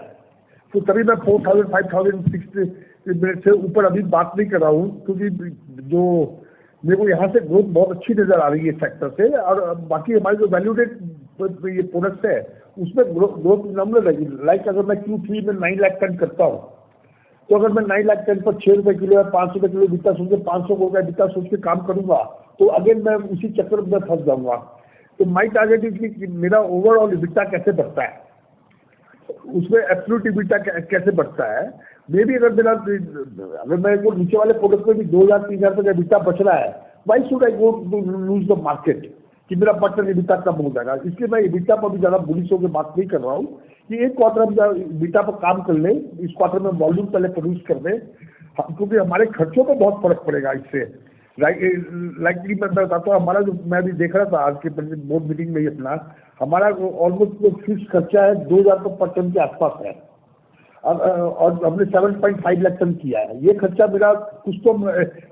Speaker 5: तो तभी मैं 4,000 5,000 6 से ऊपर अभी बात नहीं कर रहा हूँ, क्योंकि जो मेरे को यहाँ से ग्रोथ बहुत अच्छी नजर आ रही है सेक्टर से. और बाकी हमारे जो वैल्यूडेड ये प्रोडक्ट्स है उसमें ग्रोथ नंबर लगी. लाइक अगर मैं Q3 में 9 लाख टन करता हूँ तो अगर मैं 9 लाख टन पर 6 रुपए किलो या 5 रुपए किलो बिकता सोच के 500 को बिकता सोच के काम करूंगा तो अगेन मैं उसी चक्कर में फंस जाऊंगा. तो माई टारगेट इज कि मेरा ओवरऑल EBITDA कैसे बढ़ता है, उसमें एब्सोल्यूट EBITDA कैसे बढ़ता है. मे भी अगर मेरे को नीचे वाले प्रोडक्ट में भी 2,000 3,000 तक EBITDA बच रहा है, why should I go to lose the market कि मेरा पटन EBITDA कम हो जाएगा. इसलिए मैं EBITDA पर भी ज्यादा बुलिश होकर बात नहीं कर रहा हूँ कि एक क्वार्टर हम EBITDA पर काम कर ले, इस क्वार्टर में वॉल्यूम पहले प्रोड्यूस कर दे, क्योंकि हमारे खर्चों पर बहुत फर्क पड़ेगा इससे. लाइकली मैं बताता हूँ, हमारा जो मैं भी देख रहा था आज के बोर्ड मीटिंग में ही अपना, हमारा ऑलमोस्ट जो फिक्स खर्चा है 2,000 पर टन के आसपास है और हमने 7.5 लाख टन किया है. ये खर्चा मेरा कुछ तो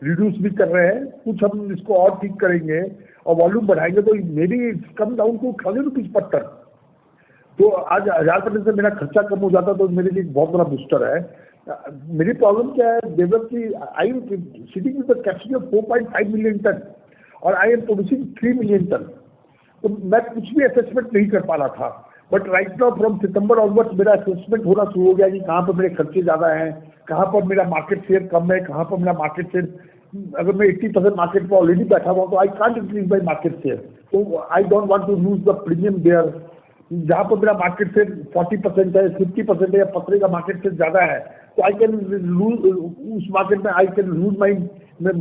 Speaker 5: रिड्यूस भी कर रहे हैं, कुछ हम इसको और ठीक करेंगे और वॉल्यूम बढ़ाएंगे तो maybe come down to 1,000 rupees per ton. तो आज 1,000 से मेरा खर्चा कम हो जाता तो मेरे लिए बहुत बड़ा बूस्टर है. मेरी प्रॉब्लम क्या है डेवलप की, I am sitting with the capacity of 4.5 million ton और I am producing 3 million ton. तो मैं कुछ भी असेसमेंट नहीं कर पा रहा था. But right now from September onwards मेरा असेसमेंट होना शुरू हो गया कि कहाँ पर मेरे खर्चे ज्यादा हैं, कहाँ पर मेरा मार्केट शेयर कम है, कहाँ पर मेरा मार्केट शेयर, अगर मैं 80% मार्केट पर ऑलरेडी बैठा हुआ तो I can't increase my market share. तो I don't want to lose the premium there. जहाँ पर मेरा मार्केट शेयर 40% है, 50% है या पतरे का मार्केट शेयर ज्यादा है तो आई कैन लूज उस मार्केट में, I can lose my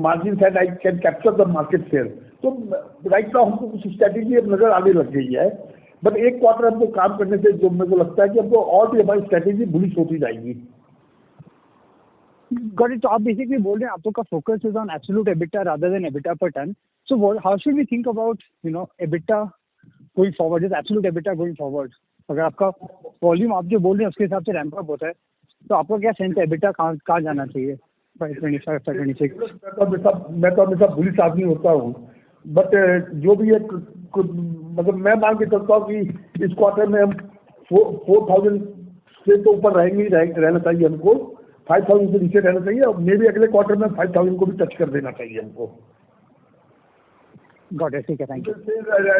Speaker 5: margin and I can capture the market share. तो राइट नाउ हमको कुछ स्ट्रेटेजी अब नजर आने लग गई है बट एक क्वार्टर हमको काम करने से जो मेरे को लगता है कि हमको और भी हमारी स्ट्रेटेजी बुलिश होती जाएगी।
Speaker 12: Got it. So आप basically बोल रहे हैं आपका focus is on absolute EBITDA rather than EBITDA per ton. So how should we think about EBITDA going forward, just absolute EBITDA going forward? अगर आपका वॉल्यूम आप जो बोल रहे हैं उसके हिसाब से रैंप अप होता है तो आपको क्या सेंस है EBITDA कहाँ जाना चाहिए 525 526?
Speaker 5: मैं तो हमेशा बुलिश आदमी होता हूँ, बट जो भी है मतलब मैं मान के चलता हूँ कि इस क्वार्टर में हम 4,000 से तो ऊपर रहना चाहिए हमको, 5,000 से नीचे रहना चाहिए और मे भी अगले क्वार्टर में 5,000 को भी टच कर देना चाहिए हमको।
Speaker 12: Got it. ठीक है, thank you.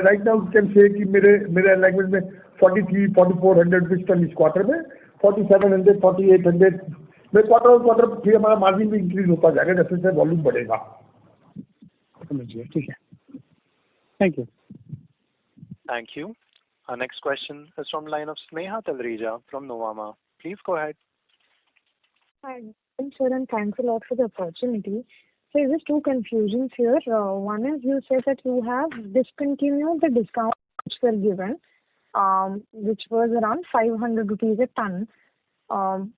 Speaker 5: Right now can say कि मेरे अलाइनमेंट में 43-4400 रुपीज टन इस क्वार्टर में, 4700 4800 में क्वार्टर फिर हमारा मार्जिन भी इंक्रीज होता जाएगा जैसे जैसे वॉल्यूम बढ़ेगा।
Speaker 12: समझिए, ठीक है, thank you.
Speaker 1: Thank you. Our next question is from line of Sneha Talreja from Nuvama. Please go ahead.
Speaker 13: Hi, sir, and thanks a lot for the opportunity. So there's two confusions here. One is you said that you have discontinued the discounts which were given, which was around 500 rupees a ton,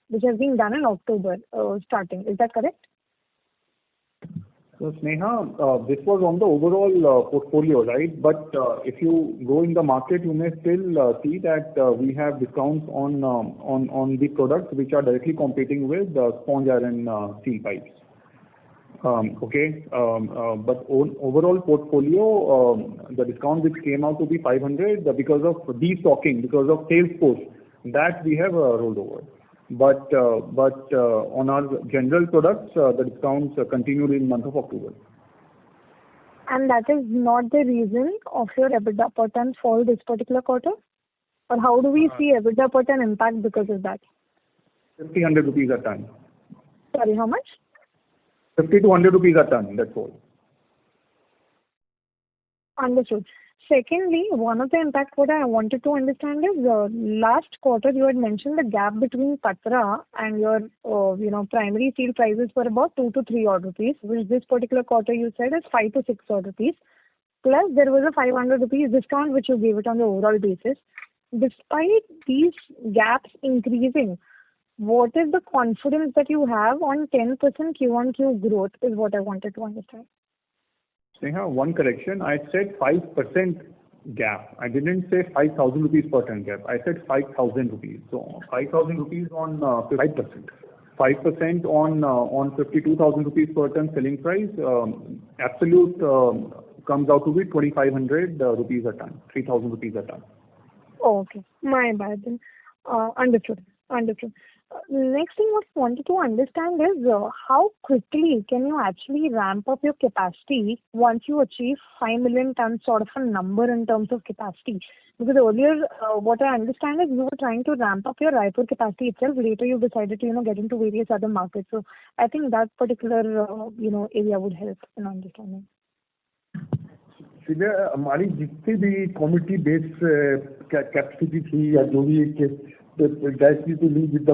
Speaker 13: which has been done in October starting. Is that correct?
Speaker 3: So Sneha, this was on the overall portfolio, right? But if you go in the market, you may still see that we have discounts on the products which are directly competing with sponge iron steel pipes. Okay, but on overall portfolio, the discount which came out to be 500 because of destocking, because of sales push, that we have rolled over. But on our general products, the discounts continued in month of October.
Speaker 13: And that is not the reason of your EBITDA per ton fall this particular quarter? Or how do we see EBITDA per ton impact because of that?
Speaker 3: 50-100 rupees a ton.
Speaker 13: Sorry, how much?
Speaker 3: 50 to 100 rupees a ton, that's all.
Speaker 13: Understood. Secondly, one of the impact what I wanted to understand is last quarter you had mentioned the gap between Patra and your primary steel prices were about 2 to 3 odd rupees, which this particular quarter you said is 5 to 6 odd rupees. Plus there was a 500 rupees discount which you gave it on the overall basis. Despite these gaps increasing, what is the confidence that you have on 10% Q-on-Q growth is what I wanted to understand.
Speaker 3: Sneha, one correction. I said 5% gap. I didn't say 5,000 rupees per ton gap. I said 5,000 rupees. So 5,000 rupees on 5%. 5% on 52,000 rupees per ton selling price. Absolute comes out to be 2,500 rupees a ton. 3,000 rupees a ton.
Speaker 13: Okay, my bad then. Understood. Next thing what I wanted to understand is how quickly can you actually ramp up your capacity once you achieve 5 million tons sort of a number in terms of capacity? Because earlier what I understand is you were trying to ramp up your Raipur capacity itself. Later you decided to get into various other markets. So I think that particular area would help in understanding.
Speaker 5: सीधे हमारी जितनी भी community base capacity थी या जो भी directly to live with the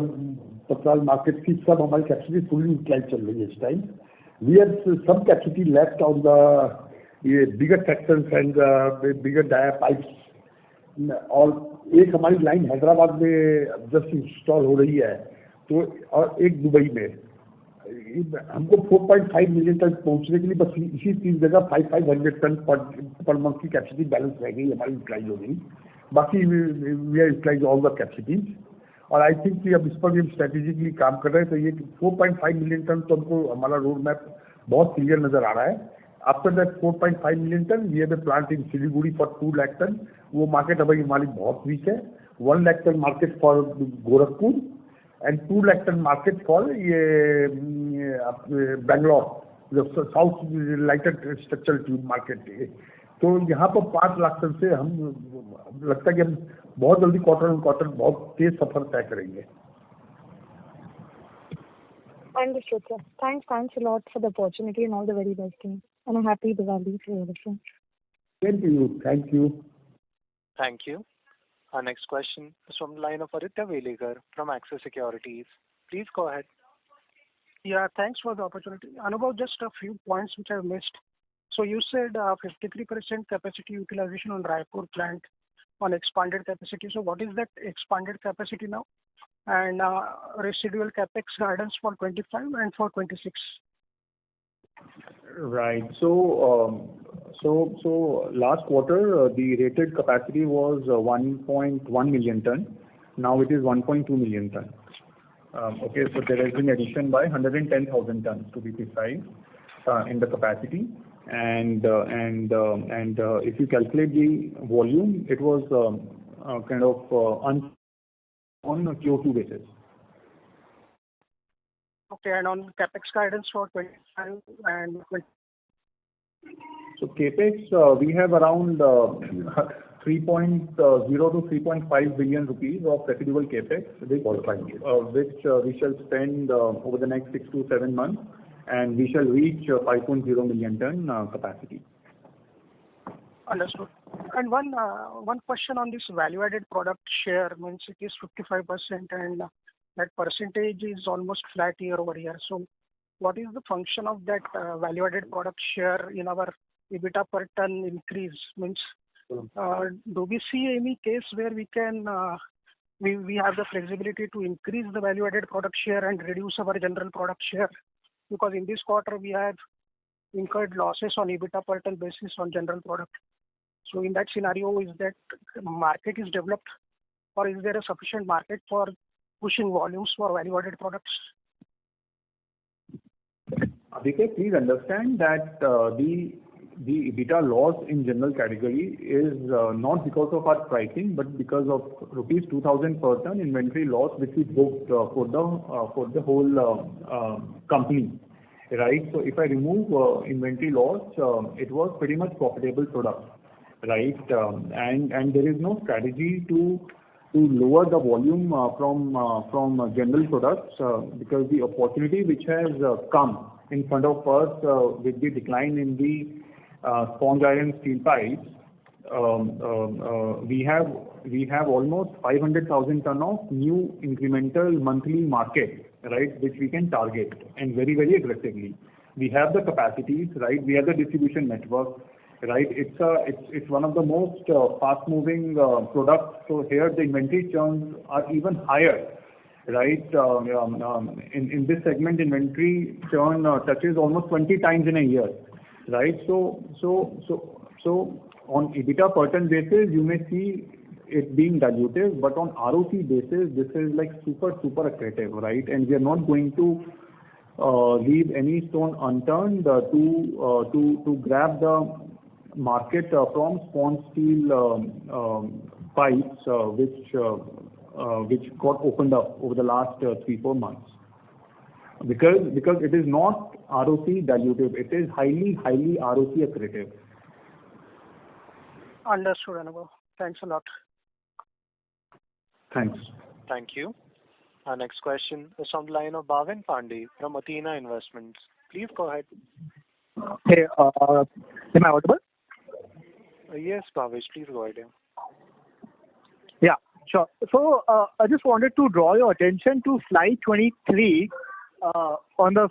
Speaker 5: पत्राल market की सब हमारी कैपेसिटी फुली यूटिलाइज चल रही है इस time. We have some capacity left on the ये bigger sections and bigger dia pipes. और एक हमारी लाइन हैदराबाद में जस्ट इंस्टॉल हो रही है तो और एक दुबई में. हमको 4.5 मिलियन टन पहुंचने के लिए बस इसी 3 जगह 500 टन पर मंथ की कैपेसिटी बैलेंस रह गई हमारी यूटिलाइज हो गई. बाकी we are utilise all the capacities. और आई थिंक कि अब इस पर भी हम स्ट्रेटेजिकली काम कर रहे हैं. तो ये 4.5 मिलियन टन तो हमको हमारा रोड मैप बहुत क्लियर नजर आ रहा है. After that 4.5 million ton we have a plant in Siliguri for 2 lakh ton. वो मार्केट अभी हमारी बहुत वीक है. 1 lakh ton market for Gorakhpur and 2 lakh ton market for Bangalore, the south lighter structural tube market. तो यहाँ पर 5 लाख टन से हम लगता है कि हम बहुत जल्दी क्वार्टर बहुत तेज सफर तय करेंगे.
Speaker 13: Understood, sir. Thanks a lot for the opportunity and all the very best things. And a happy Diwali for everyone.
Speaker 5: Thank you.
Speaker 1: Thank you. Our next question is from the line of Aditya Velekar from Axis Securities. Please go ahead.
Speaker 14: Yeah, thanks for the opportunity. Anubhav, just a few points which I've missed. So you said 53% capacity utilization on Raipur plant on expanded capacity. So what is that expanded capacity now? And residual capex guidance for 25 and for 26.
Speaker 3: Right. So last quarter, the rated capacity was 1.1 million ton. Now it is 1.2 million ton. Okay, so there has been addition by 110,000 tons to be precise in the capacity. And if you calculate the volume, it was kind of on a Q2 basis.
Speaker 14: Okay, and on capex guidance for 25 and 20.
Speaker 3: So capex, we have around 3.0 to 3.5 billion rupees of residual capex, which we shall spend over the next 6 to 7 months, and we shall reach 5.0 million ton capacity.
Speaker 14: Understood. And one question on this value-added product share, means it is 55%, and that percentage is almost flat year over year. So what is the function of that value-added product share in our EBITDA per ton increase? Means do we see any case where we can we have the flexibility to increase the value-added product share and reduce our general product share? Because in this quarter we have incurred losses on EBITDA per ton basis on general product. So in that scenario, is that market is developed, or is there a sufficient market for pushing volumes for value-added products?
Speaker 3: Aditya, please understand that the EBITDA loss in general category is not because of our pricing, but because of rupees 2,000 per ton inventory loss which we booked for the whole company. Right. So if I remove inventory loss, it was pretty much profitable product. Right. And there is no strategy to lower the volume from general products because the opportunity which has come in front of us with the decline in the sponge iron steel pipes, we have almost 500,000 ton of new incremental monthly market, right, which we can target, and very, very aggressively. We have the capacities, right? We have the distribution network, right? It's one of the most fast-moving products. So here the inventory churns are even higher, right? In this segment, inventory churn touches almost 20 times in a year, right? So on EBITDA per ton basis, you may see it being dilutive, but on ROC basis, this is like super accretive, right? And we are not going to leave any stone unturned to grab the market from sponge steel pipes, which got opened up over the last 3-4 months. Because it is not ROC dilutive, it is highly ROC accretive.
Speaker 14: Understood, Anubhav. Thanks a lot.
Speaker 3: Thanks.
Speaker 1: Thank you. Our next question is on the line of Bhavin Pandey from Athena Investments. Please go ahead.
Speaker 15: Hey, am I audible?
Speaker 1: Yes, Bhavesh, please go ahead.
Speaker 15: Yeah, sure. So I just wanted to draw your attention to slide 23 on the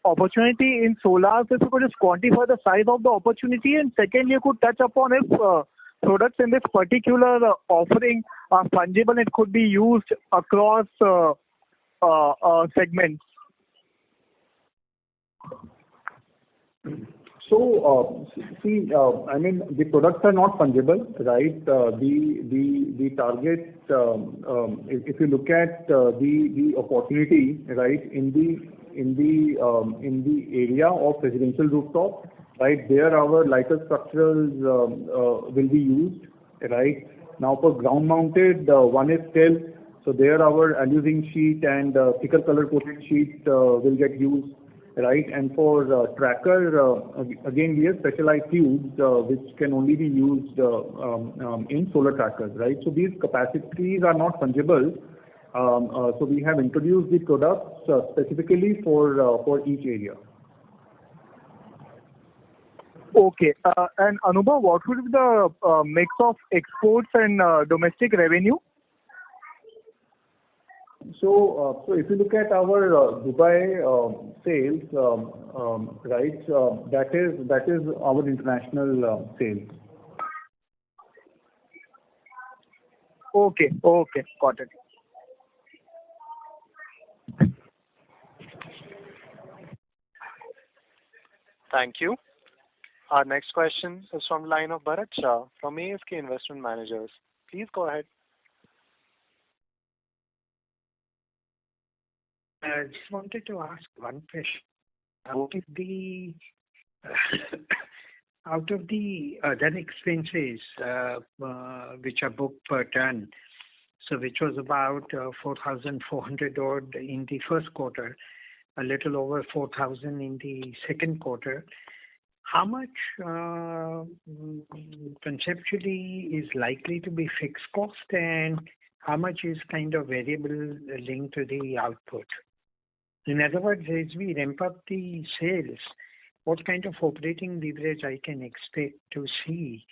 Speaker 15: opportunity in solar. If you could just quantify the size of the opportunity, and second, you could touch upon if products in this particular offering are fungible and could be used across segments.
Speaker 3: So, see, I mean, the products are not fungible, right? The target, if you look at the opportunity, right, in the area of residential rooftop, right, there our lighter structures will be used, right? Now for ground mounted, one is still, so there our alusing sheet and thicker color coated sheet will get used. Right, and for tracker, again we have specialized tubes which can only be used in solar trackers, right? So these capacities are not fungible. So we have introduced the products specifically for each area.
Speaker 15: Okay, and Anubhav, what would be the mix of exports and domestic revenue?
Speaker 3: So if you look at our Dubai sales, right, that is our international sales.
Speaker 12: Okay. Got it.
Speaker 1: Thank you. Our next question is from the line of Bharat Shah from ASK Investment Managers. Please go ahead.
Speaker 16: I just wanted to ask one question. Out of the other expenses which are booked per ton, so which was about 4,400 odd in the first quarter, a little over 4,000 in the second quarter. How much conceptually is likely to be fixed cost and how much is kind of variable linked to the output? In other words, as we ramp up the sales, what kind of operating leverage I can expect to see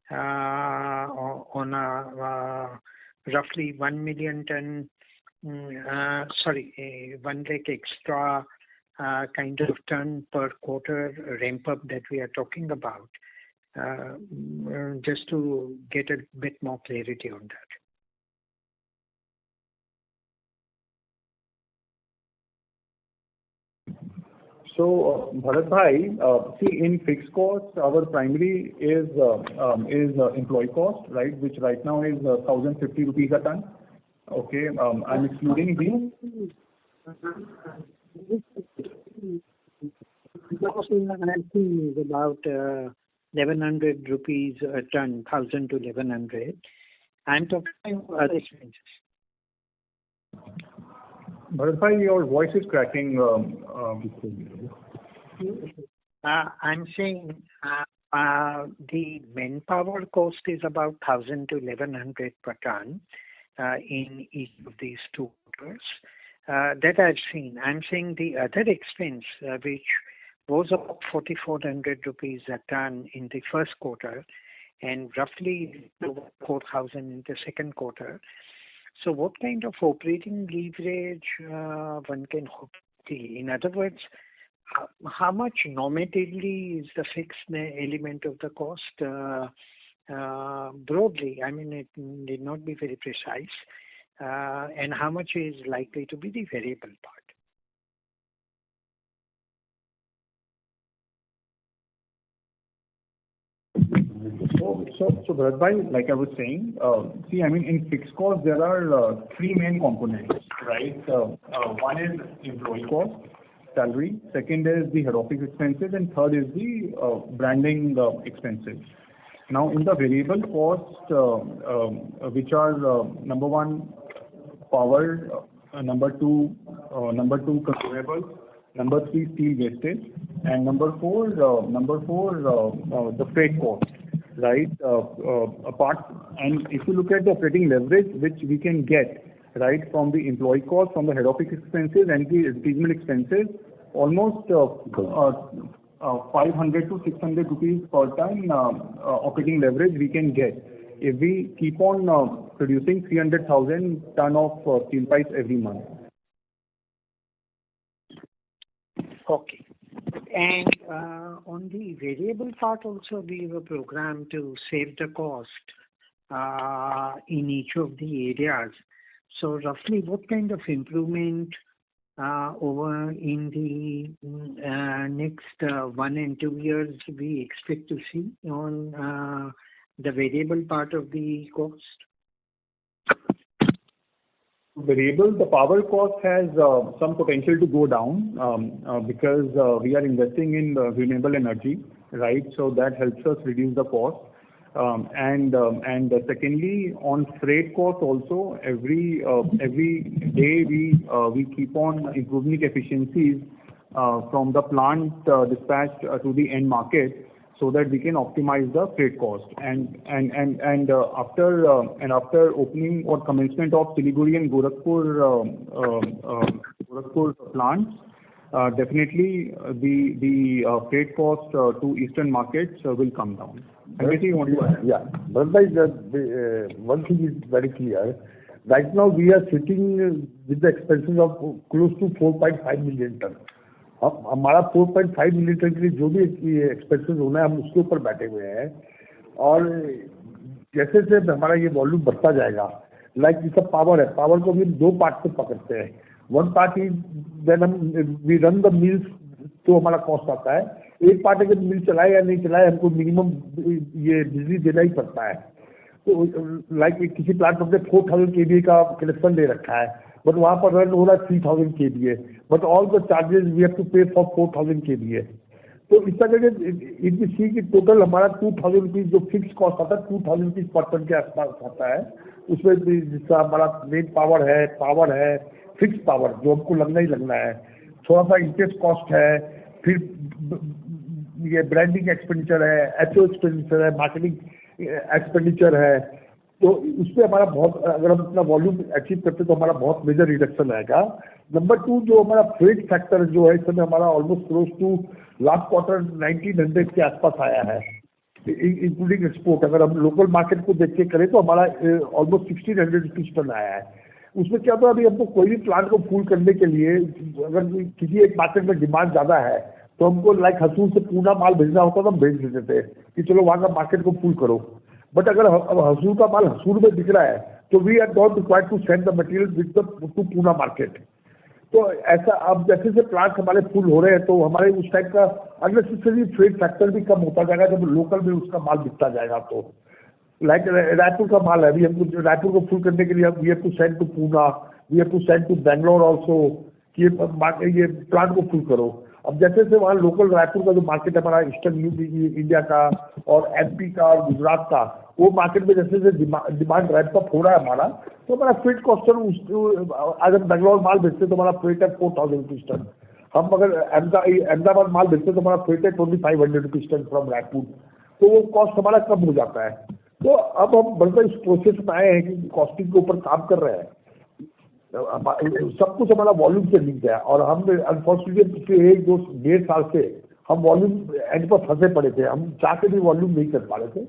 Speaker 16: on a roughly 1 million ton, 1 lakh extra kind of ton per quarter ramp up that we are talking about, just to get a bit more clarity on that.
Speaker 3: So, Bharat bhai, see, in fixed costs, our primary is employee cost, right, which right now is 1,050 rupees a ton. Okay, I'm excluding the
Speaker 16: is about 1,100 rupees a ton, 1,000 to 1,100. I'm talking other expenses.
Speaker 3: Bharat bhai, your voice is cracking.
Speaker 16: I'm saying the manpower cost is about 1,000 to 1,100 per ton in each of these two quarters. That I've seen. I'm saying the other expense, which was about 4,400 rupees a ton in the first quarter and roughly 4,000 in the second quarter. So what kind of operating leverage one can hope to see? In other words, how much normatively is the fixed element of the cost? Broadly, I mean, it need not be very precise. And how much is likely to be the variable part?
Speaker 3: So Bharat bhai, like I was saying, see, I mean, in fixed cost, there are three main components, right? One is employee cost, salary. Second is the head office expenses, and third is the branding expenses. Now, in the variable cost, which are number one, power, number two, consumables, number three, steel wastage, and number four, the freight cost, right? And if you look at the operating leverage, which we can get, right, from the employee cost, from the head office expenses and the advertisement expenses, almost 500 to 600 rupees per ton operating leverage we can get if we keep on producing 300,000 ton of steel pipes every month.
Speaker 16: Okay. And on the variable part also, we have a program to save the cost in each of the areas. So roughly what kind of improvement over in the next 1 and 2 years we expect to see on the variable part of the cost?
Speaker 3: Variable, the power cost has some potential to go down because we are investing in renewable energy, right? So that helps us reduce the cost. And secondly, on freight cost also, every day we keep on improving efficiencies from the plant dispatched to the end market, so that we can optimize the freight cost. And after opening or commencement of Siliguri and Gorakhpur plants, definitely the freight cost to eastern markets will come down.
Speaker 5: Bharat, you want to add? Yeah. Bharat, one thing is very clear. Right now we are sitting with the expenses of close to 4.5 million ton. हमारा 4.5 million ton के लिए जो भी expenses होना है हम उसके ऊपर बैठे हुए हैं और जैसे जैसे हमारा ये वॉल्यूम बढ़ता जाएगा लाइक जैसा पावर है, पावर को भी 2 पार्ट में पकड़ते हैं. वन पार्ट इज देन हम वी रन द मिल्स, तो हमारा कॉस्ट आता है. एक पार्ट अगर मिल चलाए या नहीं चलाए, हमको मिनिमम ये बिजली देना ही पड़ता है. तो लाइक किसी प्लांट में 4000 kVA का कनेक्शन दे रखा है, बट वहाँ पर रन हो रहा है 3000 kVA, but all the charges we have to pay for 4000 kVA. तो इस तरह के इफ यू सी कि टोटल हमारा 2000 रुपीज जो फिक्स कॉस्ट आता है 2000 रुपीज पर टन के आसपास आता है. उसमें जिसका हमारा मेन पावर है फिक्स पावर जो हमको लगना ही लगना है, थोड़ा सा इंटरेस्ट कॉस्ट है, फिर ये ब्रांडिंग एक्सपेंडिचर है, एचओ एक्सपेंडिचर है, मार्केटिंग एक्सपेंडिचर है. तो उसमें हमारा बहुत, अगर हम अपना वॉल्यूम अचीव करते तो हमारा बहुत मेजर रिडक्शन आएगा. नंबर 2 जो हमारा फ्रेट फैक्टर जो है इस समय हमारा almost close to last quarter 1900 के आसपास आया है, इंक्लूडिंग एक्सपोर्ट. अगर हम लोकल मार्केट को देख के करें तो हमारा ऑलमोस्ट 1600 रुपीज टन आया है. उसमें क्या होता है, अभी हमको कोई भी प्लांट को फुल करने के लिए अगर किसी एक मार्केट में डिमांड ज्यादा है तो हमको लाइक हसूर से पूना माल भेजना होता तो हम भेज देते थे कि चलो वहाँ का मार्केट को फुल करो. बट अगर अब हसूर का माल हसूर में दिख रहा है तो we are not required to send the material with the to Poona market. तो ऐसा अब जैसे से प्लांट हमारे फुल हो रहे हैं तो हमारे उस टाइप का अननेसेसरी फ्रेट फैक्टर भी कम होता जाएगा जब लोकल में उसका माल बिकता जाएगा. तो लाइक रायपुर का माल है, अभी हमको रायपुर को फुल करने के लिए we have to send to Poona, we have to send to Bangalore also कि ये प्लांट को फुल करो. अब जैसे से वहाँ लोकल रायपुर का जो मार्केट है हमारा ईस्टर्न इंडिया का और एमपी का और गुजरात का, वो मार्केट में जैसे डिमांड रैंप अप हो रहा है हमारा, तो हमारा फ्रेट कॉस्ट अगर बैंगलोर माल बेचते तो हमारा फ्रेट है 4000 रुपीज टन. हम अगर अहमदाबाद माल बेचते तो हमारा फ्रेट है 2500 रुपीज टन फ्रॉम रायपुर. तो वो कॉस्ट हमारा कम हो जाता है. तो अब हम बल्कि इस प्रोसेस में आए हैं कि कॉस्टिंग के ऊपर काम कर रहे हैं. सब कुछ हमारा वॉल्यूम से लिंक है और हम अनफॉर्चुनेटली पिछले 1-2-1.5 साल से हम वॉल्यूम एंड पर फंसे पड़े थे. हम चाह के भी वॉल्यूम नहीं कर पा रहे थे.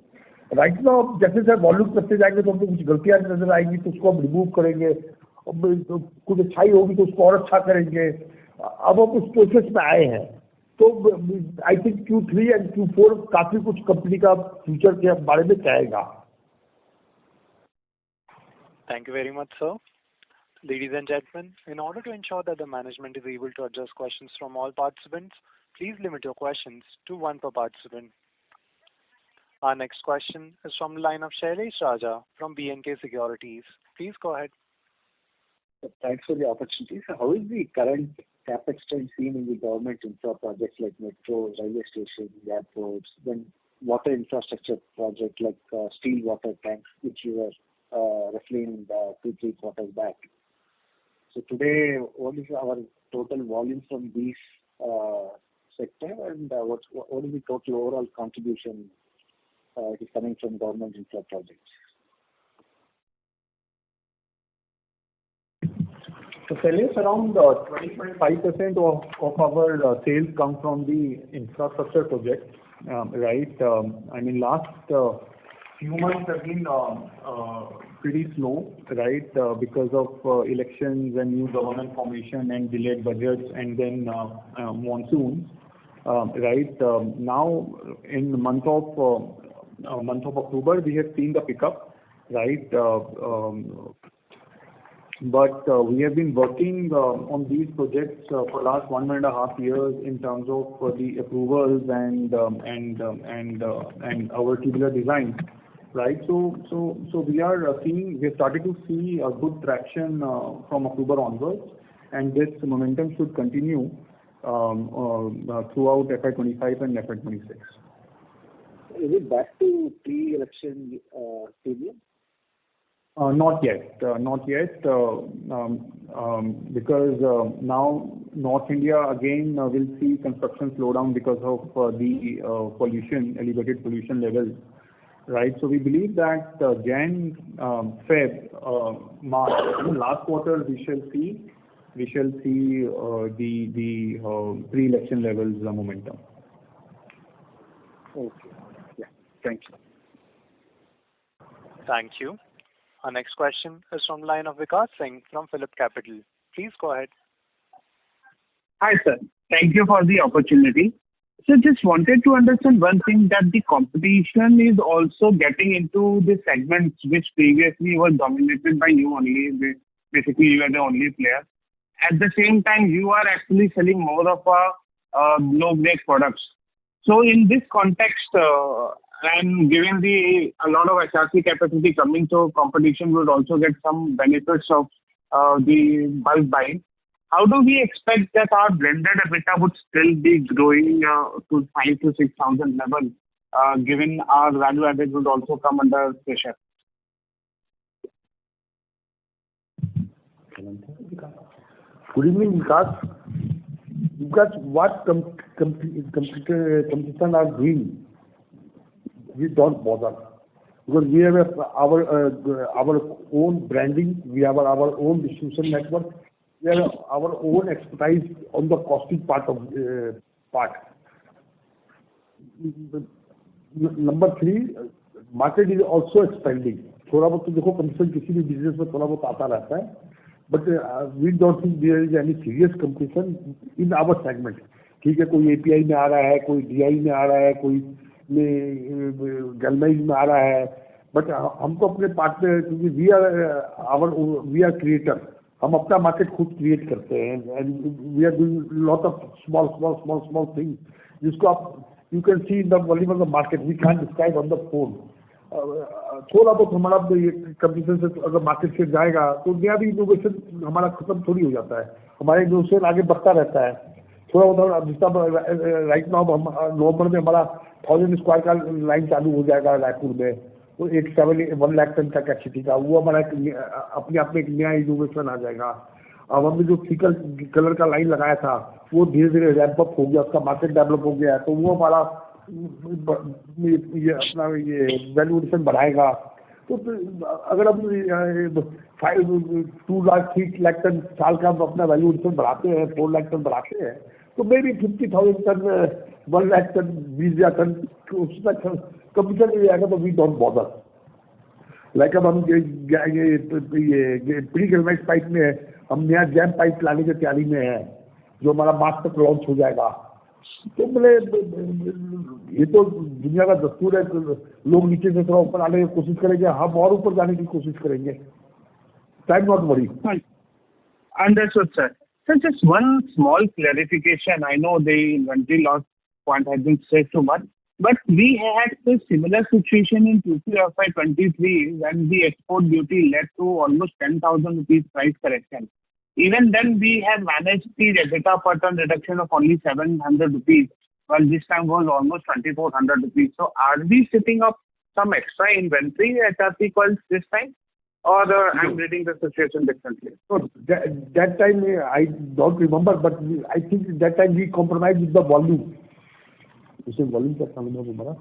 Speaker 5: राइट नाउ जैसे जैसे वॉल्यूम करते जाएंगे तो हमको कुछ गलतियां नजर आएंगी तो उसको हम रिमूव करेंगे, तो कुछ अच्छाई होगी तो उसको और अच्छा करेंगे. अब हम उस प्रोसेस में आए हैं. तो I think Q3 and Q4 काफी कुछ कंपनी का फ्यूचर के बारे में कहेगा.
Speaker 1: Thank you very much, sir. Ladies and gentlemen, in order to ensure that the management is able to address questions from all participants, please limit your questions to one per participant. Our next question is from the line of Shailesh Raja from B&K Securities. Please go ahead.
Speaker 17: Thanks for the opportunity. So how is the current capex trend seen in the government infra projects like metro, railway stations, airports, then water infrastructure project like steel water tanks, which you were referring 2-3 quarters back? So today, what is our total volume from these sector, and what is the total overall contribution is coming from government infra projects?
Speaker 3: So Shailesh, around 20-25% of our sales come from the infrastructure projects, right? I mean, last few months have been pretty slow, right? Because of elections and new government formation and delayed budgets and then monsoons, right? Now in the month of October we have seen the pickup, right? But we have been working on these projects for last 1.5 years in terms of the approvals and our tubular design. Right, so we are started to see a good traction from October onwards, and this momentum should continue throughout FY25 and FY26.
Speaker 17: Is it back to pre-election period?
Speaker 3: Not yet, because now North India again will see construction slowdown because of the elevated pollution levels. Right, so we believe that Jan, Feb, March, last quarter we shall see the pre-election levels momentum.
Speaker 17: Okay, yeah, thank you.
Speaker 1: Thank you. Our next question is from the line of Vikas Singh from Phillip Capital. Please go ahead.
Speaker 18: Hi, sir. Thank you for the opportunity. So just wanted to understand one thing, that the competition is also getting into the segments which previously was dominated by you only. Basically, you are the only player. At the same time, you are actually selling more of a low-grade products. So in this context, and given a lot of HRC capacity coming, so competition would also get some benefits of the bulk buying. How do we expect that our blended EBITDA would still be growing to 5 to 6,000 level, given our value added would also come under pressure?
Speaker 5: Good evening, Vikas. Because what competition are doing, we don't bother. Because we have our own branding, we have our own distribution network, we have our own expertise on the costing part. Number 3, market is also expanding. थोड़ा बहुत तो देखो competition किसी भी business में थोड़ा बहुत आता रहता है, but we don't think there is any serious competition in our segment. ठीक है, कोई API में आ रहा है, कोई DI में आ रहा है, कोई गैल्वेनाइज में आ रहा है, बट हमको अपने पार्ट में, क्योंकि वी आर क्रिएटर, हम अपना मार्केट खुद क्रिएट करते हैं, and we are doing lot of small thing जिसको आप you can see in the volume of the market, we can describe on the phone. थोड़ा बहुत हमारा कंपटीशन से अगर मार्केट से जाएगा तो नया भी इनोवेशन हमारा खत्म थोड़ी हो जाता है, हमारा इनोवेशन आगे बढ़ता रहता है. थोड़ा बहुत जितना राइट नाउ हम नवंबर में हमारा 1000 स्क्वायर का लाइन चालू हो जाएगा रायपुर में, वो 1 लाख टन का कैपेसिटी का, वो हमारा अपने आप में एक नया इनोवेशन आ जाएगा. अब हमने जो फीकल कलर का लाइन लगाया था वो धीरे धीरे रैंप अप हो गया, उसका मार्केट डेवलप हो गया, तो वो हमारा ये अपना ये वैल्यू एडिशन बढ़ाएगा. तो अगर हम 2 लाख 3 लाख टन साल का हम अपना वैल्यू एडिशन बढ़ाते हैं, 4 लाख टन बढ़ाते हैं, तो मे भी 50,000 टन 1 लाख टन 20,000 टन उसका कंपटीशन नहीं आएगा, तो वी डोंट बॉदर. लाइक अब हम ये प्री गैल्वेनाइज्ड पाइप में हम नया जैम पाइप लाने की तैयारी में है, जो हमारा मार्च तक लॉन्च हो जाएगा. तो बोले ये तो दुनिया का दस्तूर है, लोग नीचे से थोड़ा ऊपर आने की कोशिश करेंगे, हम और ऊपर जाने की कोशिश करेंगे. Time not worry.
Speaker 18: Understood, sir. So just one small clarification. I know the inventory loss point has been said too much, but we had a similar situation in Q2FY23 when the export duty led to almost 10,000 rupees price correction. Even then, we have managed the EBITDA per ton reduction of only 700 rupees, while this time was almost 2,400 rupees. So are we sitting up some extra inventory at HRC coils this time? Or I'm reading the situation differently?
Speaker 5: So that time I don't remember, but I think that time we compromised with the volume. उसे volume क्या था हमारा?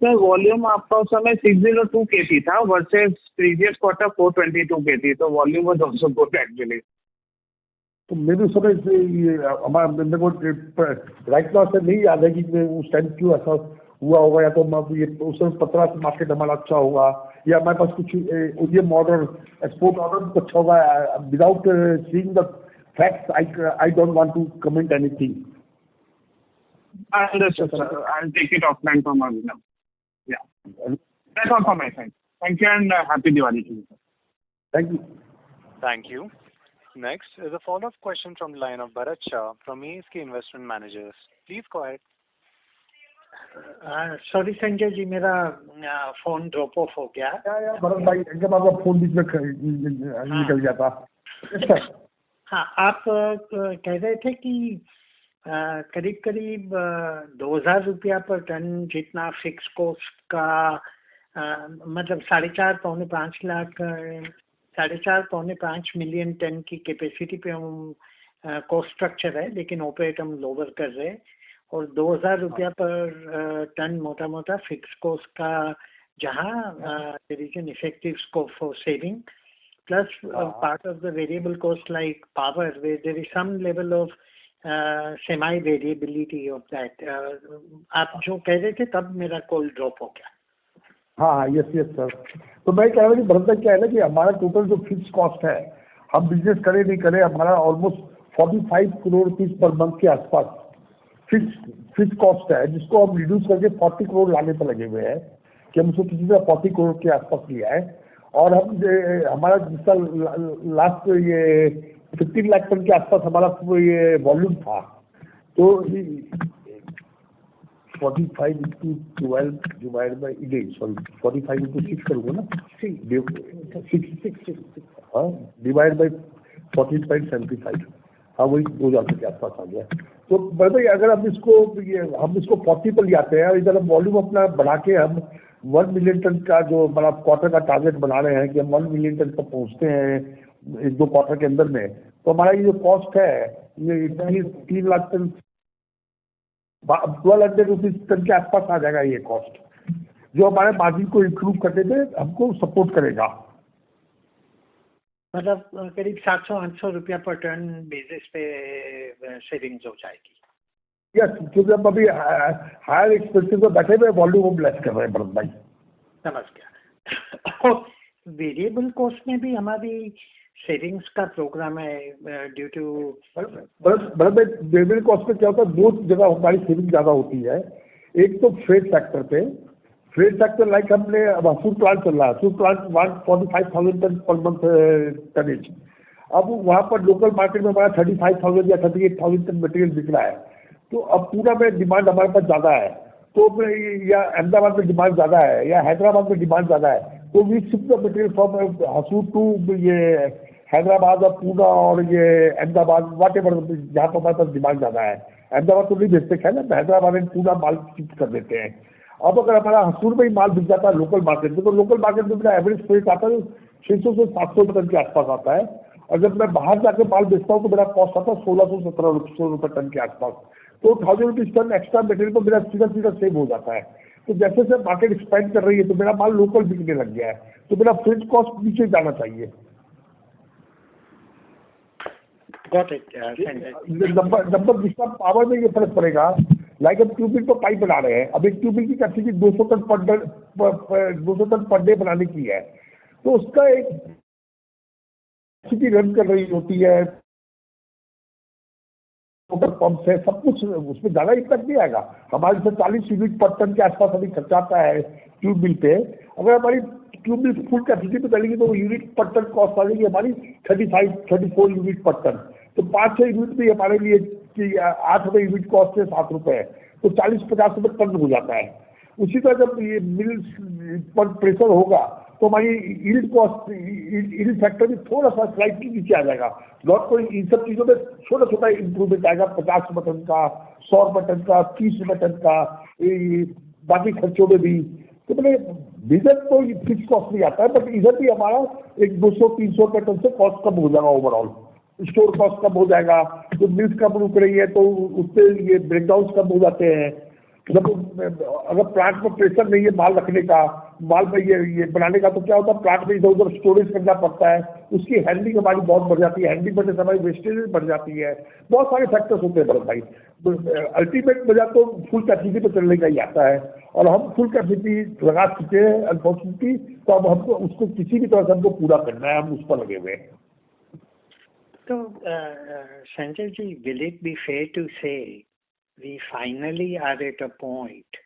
Speaker 18: Sir volume आपका उस समय 602 kg था versus previous quarter 422 kg, तो volume was also good actually.
Speaker 5: तो मेरे उस समय से ये हमारा मेरे को राइट नाउ से नहीं याद है कि उस टाइम क्यों ऐसा हुआ होगा, या तो ये उस समय 15 मार्केट हमारा अच्छा होगा, या हमारे पास कुछ ओडीएम ऑर्डर एक्सपोर्ट ऑर्डर अच्छा होगा. Without seeing the facts I don't want to comment anything.
Speaker 18: Understood, sir. I'll take it offline from our now. Yeah. That's all from my side. Thank you and happy Diwali to you, sir.
Speaker 5: Thank you.
Speaker 1: Thank you. Next is a follow-up question from the line of Bharat Shah from ASK Investment Managers. Please go ahead.
Speaker 16: Sorry Sanjay ji, मेरा phone drop of हो गया.
Speaker 5: भरत भाई एकदम आपका phone बीच में निकल गया था.
Speaker 16: हाँ, आप कह रहे थे कि करीब करीब 2,000 रुपया पर टन जितना फिक्स कॉस्ट का, मतलब 4.5 लाख 4.5 मिलियन टन की कैपेसिटी पे हम कॉस्ट स्ट्रक्चर है, लेकिन ऑपरेट हम लोअर कर रहे हैं, और 2,000 रुपया पर टन मोटा मोटा फिक्स कॉस्ट का, जहाँ there is an effective scope for saving, plus part of the variable cost like power where there is some level of semi variability of that. आप जो कह रहे थे तब मेरा कॉल ड्रॉप हो गया.
Speaker 5: हाँ, यस सर. तो मैं कह रहा हूँ कि भरत क्या है ना कि हमारा टोटल जो फिक्स कॉस्ट है, हम बिजनेस करें नहीं करें, हमारा almost 45 crore rupees per month के आसपास फिक्स कॉस्ट है जिसको हम रिड्यूस करके 40 करोड़ लाने पर लगे हुए हैं कि हम उसको किसी तरह 40 करोड़ के आसपास लिया है। और हम हमारा जिसका लास्ट ये 15 लाख टन के आसपास हमारा ये वॉल्यूम था, तो 45 into 12 divided by 45 into 6 करूँगा ना, 6 हाँ डिवाइड बाई 14.75, हाँ वही 2000 के आसपास आ गया। तो भाई अगर हम इसको 40 पर ले आते हैं, इधर हम वॉल्यूम अपना बढ़ा के हम 1 मिलियन टन का जो बड़ा क्वार्टर का टारगेट बना रहे हैं कि हम 1 मिलियन टन पर पहुंचते हैं 1-2 क्वार्टर के अंदर में, तो हमारा ये जो कॉस्ट है ये 3 लाख टन 1200 रुपीज टन के आसपास आ जाएगा ये कॉस्ट, जो हमारे मार्जिन को इंप्रूव करने में हमको सपोर्ट करेगा।
Speaker 16: मतलब करीब 700-800 रुपया पर टन बेसिस पे सेविंग्स हो जाएगी।
Speaker 5: यस, क्योंकि हम अभी हायर एक्सपेंसिव में बैठे हुए वॉल्यूम हम लेस कर रहे हैं भरत भाई।
Speaker 16: समझ गया। वेरिएबल कॉस्ट में भी हमारी सेविंग्स का प्रोग्राम है ड्यू टू
Speaker 5: भरत भाई। वेरिएबल कॉस्ट में क्या होता है, दो जगह हमारी सेविंग ज्यादा होती है। एक तो फ्रेट फैक्टर पे, फ्रेट फैक्टर लाइक हमने अब हसूर प्लांट चल रहा है, Hosur plant 145,000 ton per month tonnage. अब वहाँ पर लोकल मार्केट में हमारा 35,000 या 38,000 टन मटेरियल बिक रहा है, तो अब पूरा में डिमांड हमारे पास ज़्यादा है, तो या अहमदाबाद में डिमांड ज़्यादा है या हैदराबाद में डिमांड ज़्यादा है, तो we shift the material from Hosur to ये हैदराबाद और पूना और ये अहमदाबाद, वाट एवर जहाँ पर हमारे पास डिमांड ज़्यादा है। अहमदाबाद तो नहीं भेजते है ना, Hyderabad and Poona mall shift कर देते हैं। अब अगर हमारा हसूर में ही माल बिक जाता है लोकल मार्केट में, तो लोकल मार्केट में मेरा एवरेज फ्रेट आता है 600 से 700 टन के आसपास आता है, और जब मैं बाहर जाकर माल बेचता हूँ तो मेरा कॉस्ट आता है 1600-1700 रुपये टन के आसपास। तो 1000 रुपीज टन एक्स्ट्रा मटेरियल पर मेरा सीधा सीधा सेव हो जाता है। तो जैसे जैसे मार्केट एक्सपेंड कर रही है तो मेरा माल लोकल बिकने लग गया है, तो मेरा फ्रेट कॉस्ट नीचे जाना चाहिए। नंबर जिसका पावर में ये फर्क पड़ेगा, लाइक हम ट्यूबिंग तो पाइप बना रहे हैं, अब एक ट्यूबिंग की कैपेसिटी 200 टन पर डे बनाने की है, तो उसका एक कैपेसिटी रन कर रही होती है, पंप है, सब कुछ, उसमें ज्यादा इम्पैक्ट नहीं आएगा। हमारे से 40 यूनिट पर टन के आसपास अभी खर्चा आता है ट्यूब मिल पे। अगर हमारी ट्यूब मिल फुल कैपेसिटी पे चलेगी तो यूनिट पर टन कॉस्ट आ जाएगी हमारी 34 यूनिट पर टन, तो 5-6 यूनिट भी हमारे लिए 8 रुपये यूनिट कॉस्ट है, 7 रुपये है, तो 40-50 रुपये टन हो जाता है। उसी तरह जब ये मिल पर प्रेशर होगा तो हमारी यील्ड कॉस्ट, यील्ड फैक्टर भी थोड़ा सा स्लाइटली नीचे आ जाएगा। नॉट कोई इन सब चीज़ों में छोटा छोटा इंप्रूवमेंट आएगा, 50 रुपये टन का, 100 रुपये टन का, 30 रुपये टन का, बाकी खर्चों में भी। तो मैंने डीजल तो फिक्स कॉस्ट नहीं आता है, बट इधर भी हमारा एक 200-300 रुपये टन से कॉस्ट कम हो जाएगा, ओवरऑल स्टोर कॉस्ट कम हो जाएगा। तो मिल्स कम रुक रही है तो उससे ये ब्रेकडाउन कम हो जाते हैं। जब अगर प्लांट में प्रेशर नहीं है माल रखने का, माल में ये बनाने का, तो क्या होता है प्लांट में इधर उधर स्टोरेज करना पड़ता है, उसकी हैंडलिंग हमारी बहुत बढ़ जाती है, हैंडलिंग करने से हमारी वेस्टेज बढ़ जाती है। बहुत सारे फैक्टर्स होते हैं भरत भाई। अल्टीमेट वजह तो फुल कैपेसिटी पर चलने का ही आता है, और हम फुल कैपेसिटी लगा चुके हैं अनफॉर्चुनेटली, तो अब हमको उसको किसी भी तरह से हमको पूरा करना है, हम उस पर लगे हुए हैं।
Speaker 16: तो Sanjay ji, will it be fair to say we finally are at a point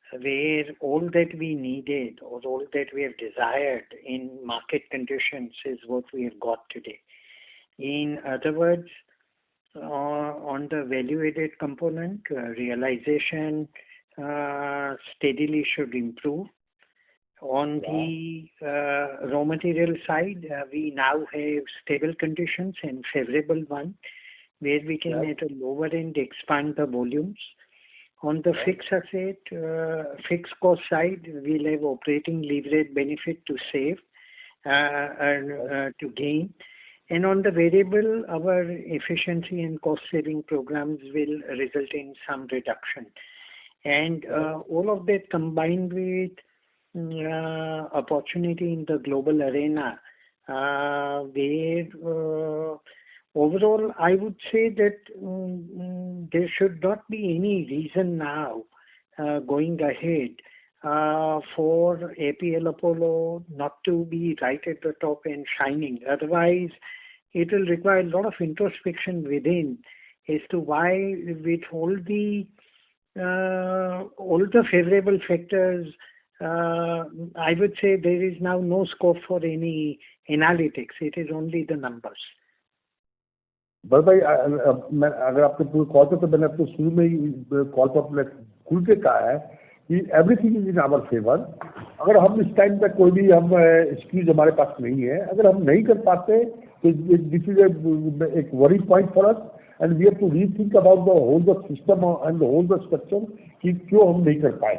Speaker 16: where all that we needed or all that we have desired in market conditions is what we have got today? In other words, on the value-added component, realization steadily should improve. On the raw material side, we now have stable conditions and favorable one, where we can at a lower end expand the volumes. On the fixed asset, fixed cost side, we'll have operating leverage benefit to save and to gain. And on the variable, our efficiency and cost saving programs will result in some reduction. And all of that combined with opportunity in the global arena, where overall I would say that there should not be any reason now going ahead for APL Apollo not to be right at the top and shining. Otherwise, it will require a lot of introspection within as to why with all the favorable factors, I would say there is now no scope for any analytics. It is only the numbers.
Speaker 5: बस भाई मैं अगर आपके पूरे call पे तो मैंने आपको शुरू में ही कॉल पर अपने खुल के कहा है कि everything is in our favour. अगर हम इस टाइम पे कोई भी हम एक्सक्यूज हमारे पास नहीं है, अगर हम नहीं कर पाते तो दिस इज एक worry point for us and we have to rethink about the whole the system and the whole the structure कि क्यों हम नहीं कर पाए।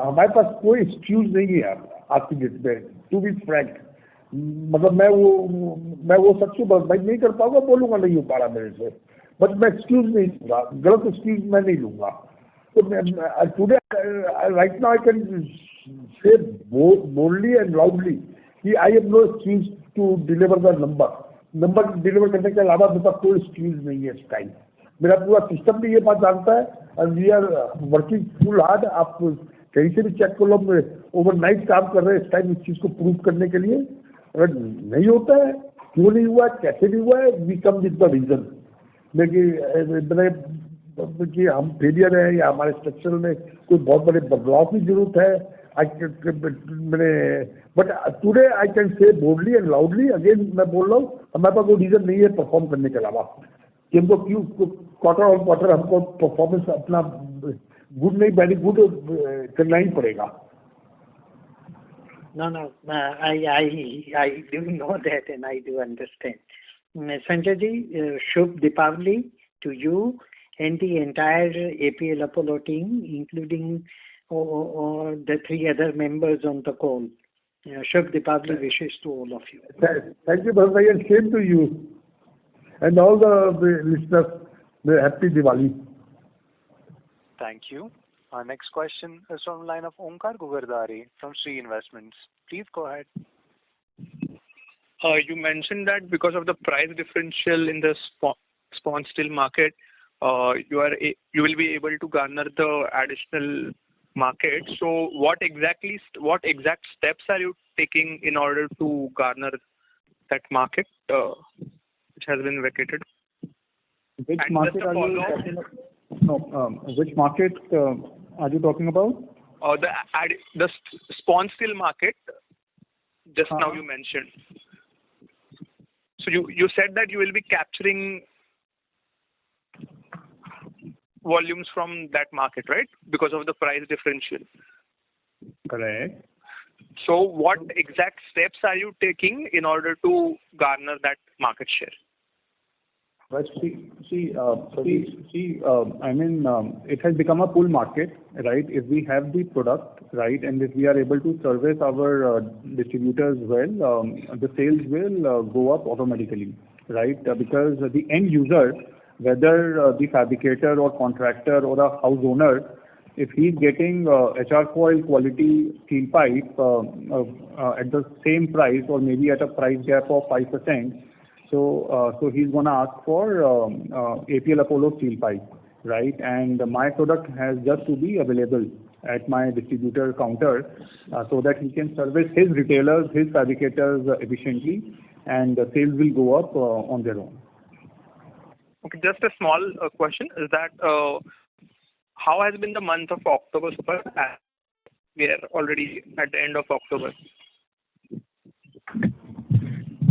Speaker 5: हमारे पास कोई एक्सक्यूज नहीं है आज की डेट में, टू बी फ्रैंक। मतलब मैं वो सच्चू भाई नहीं कर पाऊंगा, बोलूंगा नहीं हो पा रहा मेरे से, बट मैं एक्सक्यूज नहीं लूंगा, गलत एक्सक्यूज मैं नहीं लूंगा। तो today right now I can say boldly and loudly कि I have no excuse to deliver the number deliver करने के अलावा मेरे पास कोई एक्सक्यूज नहीं है इस टाइम। मेरा पूरा सिस्टम भी ये बात जानता है and we are working full hard. आप कहीं से भी चेक कर लो, ओवरनाइट काम कर रहे हैं इस टाइम इस चीज को प्रूव करने के लिए। अगर नहीं होता है, क्यों नहीं हुआ, कैसे नहीं हुआ है, we come with the reason. कि हम फेलियर है या हमारे स्ट्रक्चर में कोई बहुत बड़े बदलाव की जरूरत है। मैंने but today I can say boldly and loudly, again मैं बोल रहा हूँ, हमारे पास कोई रीजन नहीं है परफॉर्म करने के अलावा कि हमको क्यों क्वार्टर ऑन क्वार्टर हमको परफॉर्मेंस अपना गुड नहीं वेरी गुड करना ही पड़ेगा।
Speaker 16: No, I do know that and I do understand. Sanjay ji, Shubh Deepavali to you and the entire APL Apollo team, including the three other members on the call. Shubh Deepavali wishes to all of you.
Speaker 5: Thank you, Bharat bhai, and same to you and all the listeners. Happy Diwali.
Speaker 1: Thank you. Our next question is from the line of Omkar Gugardare from Sri Investments. Please go ahead.
Speaker 19: You mentioned that because of the price differential in the spawn steel market, you will be able to garner the additional market. So what exact steps are you taking in order to garner that market which has been vacated?
Speaker 3: Which market are you talking about? No, which market are you talking about?
Speaker 19: The spawn steel market. Just now you mentioned. So you said that you will be capturing volumes from that market, right? Because of the price differential.
Speaker 3: Correct.
Speaker 19: So what exact steps are you taking in order to garner that market share?
Speaker 3: But I mean, it has become a pull market, right? If we have the product, right, and if we are able to service our distributors well, the sales will go up automatically, right? Because the end user, whether the fabricator or contractor or a house owner, if he's getting HR coil quality steel pipe at the same price or maybe at a price gap of 5%, so he's gonna ask for APL Apollo steel pipe, right? And my product has just to be available at my distributor counter so that he can service his retailers, his fabricators efficiently, and the sales will go up on their own.
Speaker 19: Okay, just a small question is that how has been the month of October so far? We are already at the end of October.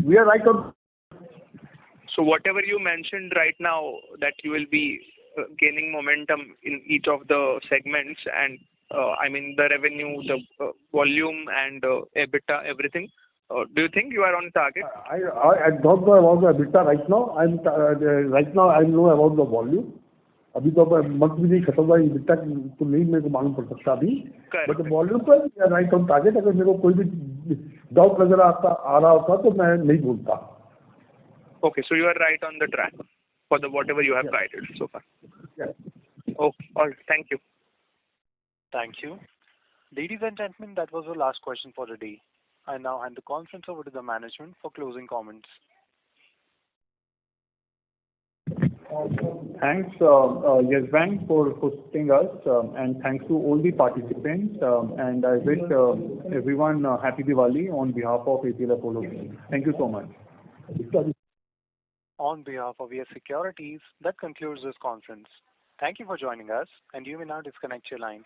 Speaker 5: We are right on.
Speaker 19: So whatever you mentioned right now that you will be gaining momentum in each of the segments and I mean the revenue, the volume and EBITDA, everything. Do you think you are on target?
Speaker 5: I don't know about the EBITDA right now. Right now I know about the volume. अभी तो month भी नहीं खत्म हुआ, EBITDA तो नहीं मेरे को मालूम पड़ सकता अभी, बट वॉल्यूम पर राइट ऑन टारगेट। अगर मेरे को कोई भी डाउट नजर आ रहा होता तो मैं नहीं बोलता।
Speaker 19: Okay, so you are right on the track for the whatever you have guided so far.
Speaker 5: Yes.
Speaker 19: Okay, all right. Thank you.
Speaker 1: Thank you. Ladies and gentlemen, that was the last question for the day. I now hand the conference over to the management for closing comments.
Speaker 3: Thanks, Yes Bank, for hosting us, and thanks to all the participants. And I wish everyone happy Diwali on behalf of APL Apollo. Thank you so much.
Speaker 1: On behalf of Yes Securities, that concludes this conference. Thank you for joining us, and you may now disconnect your lines.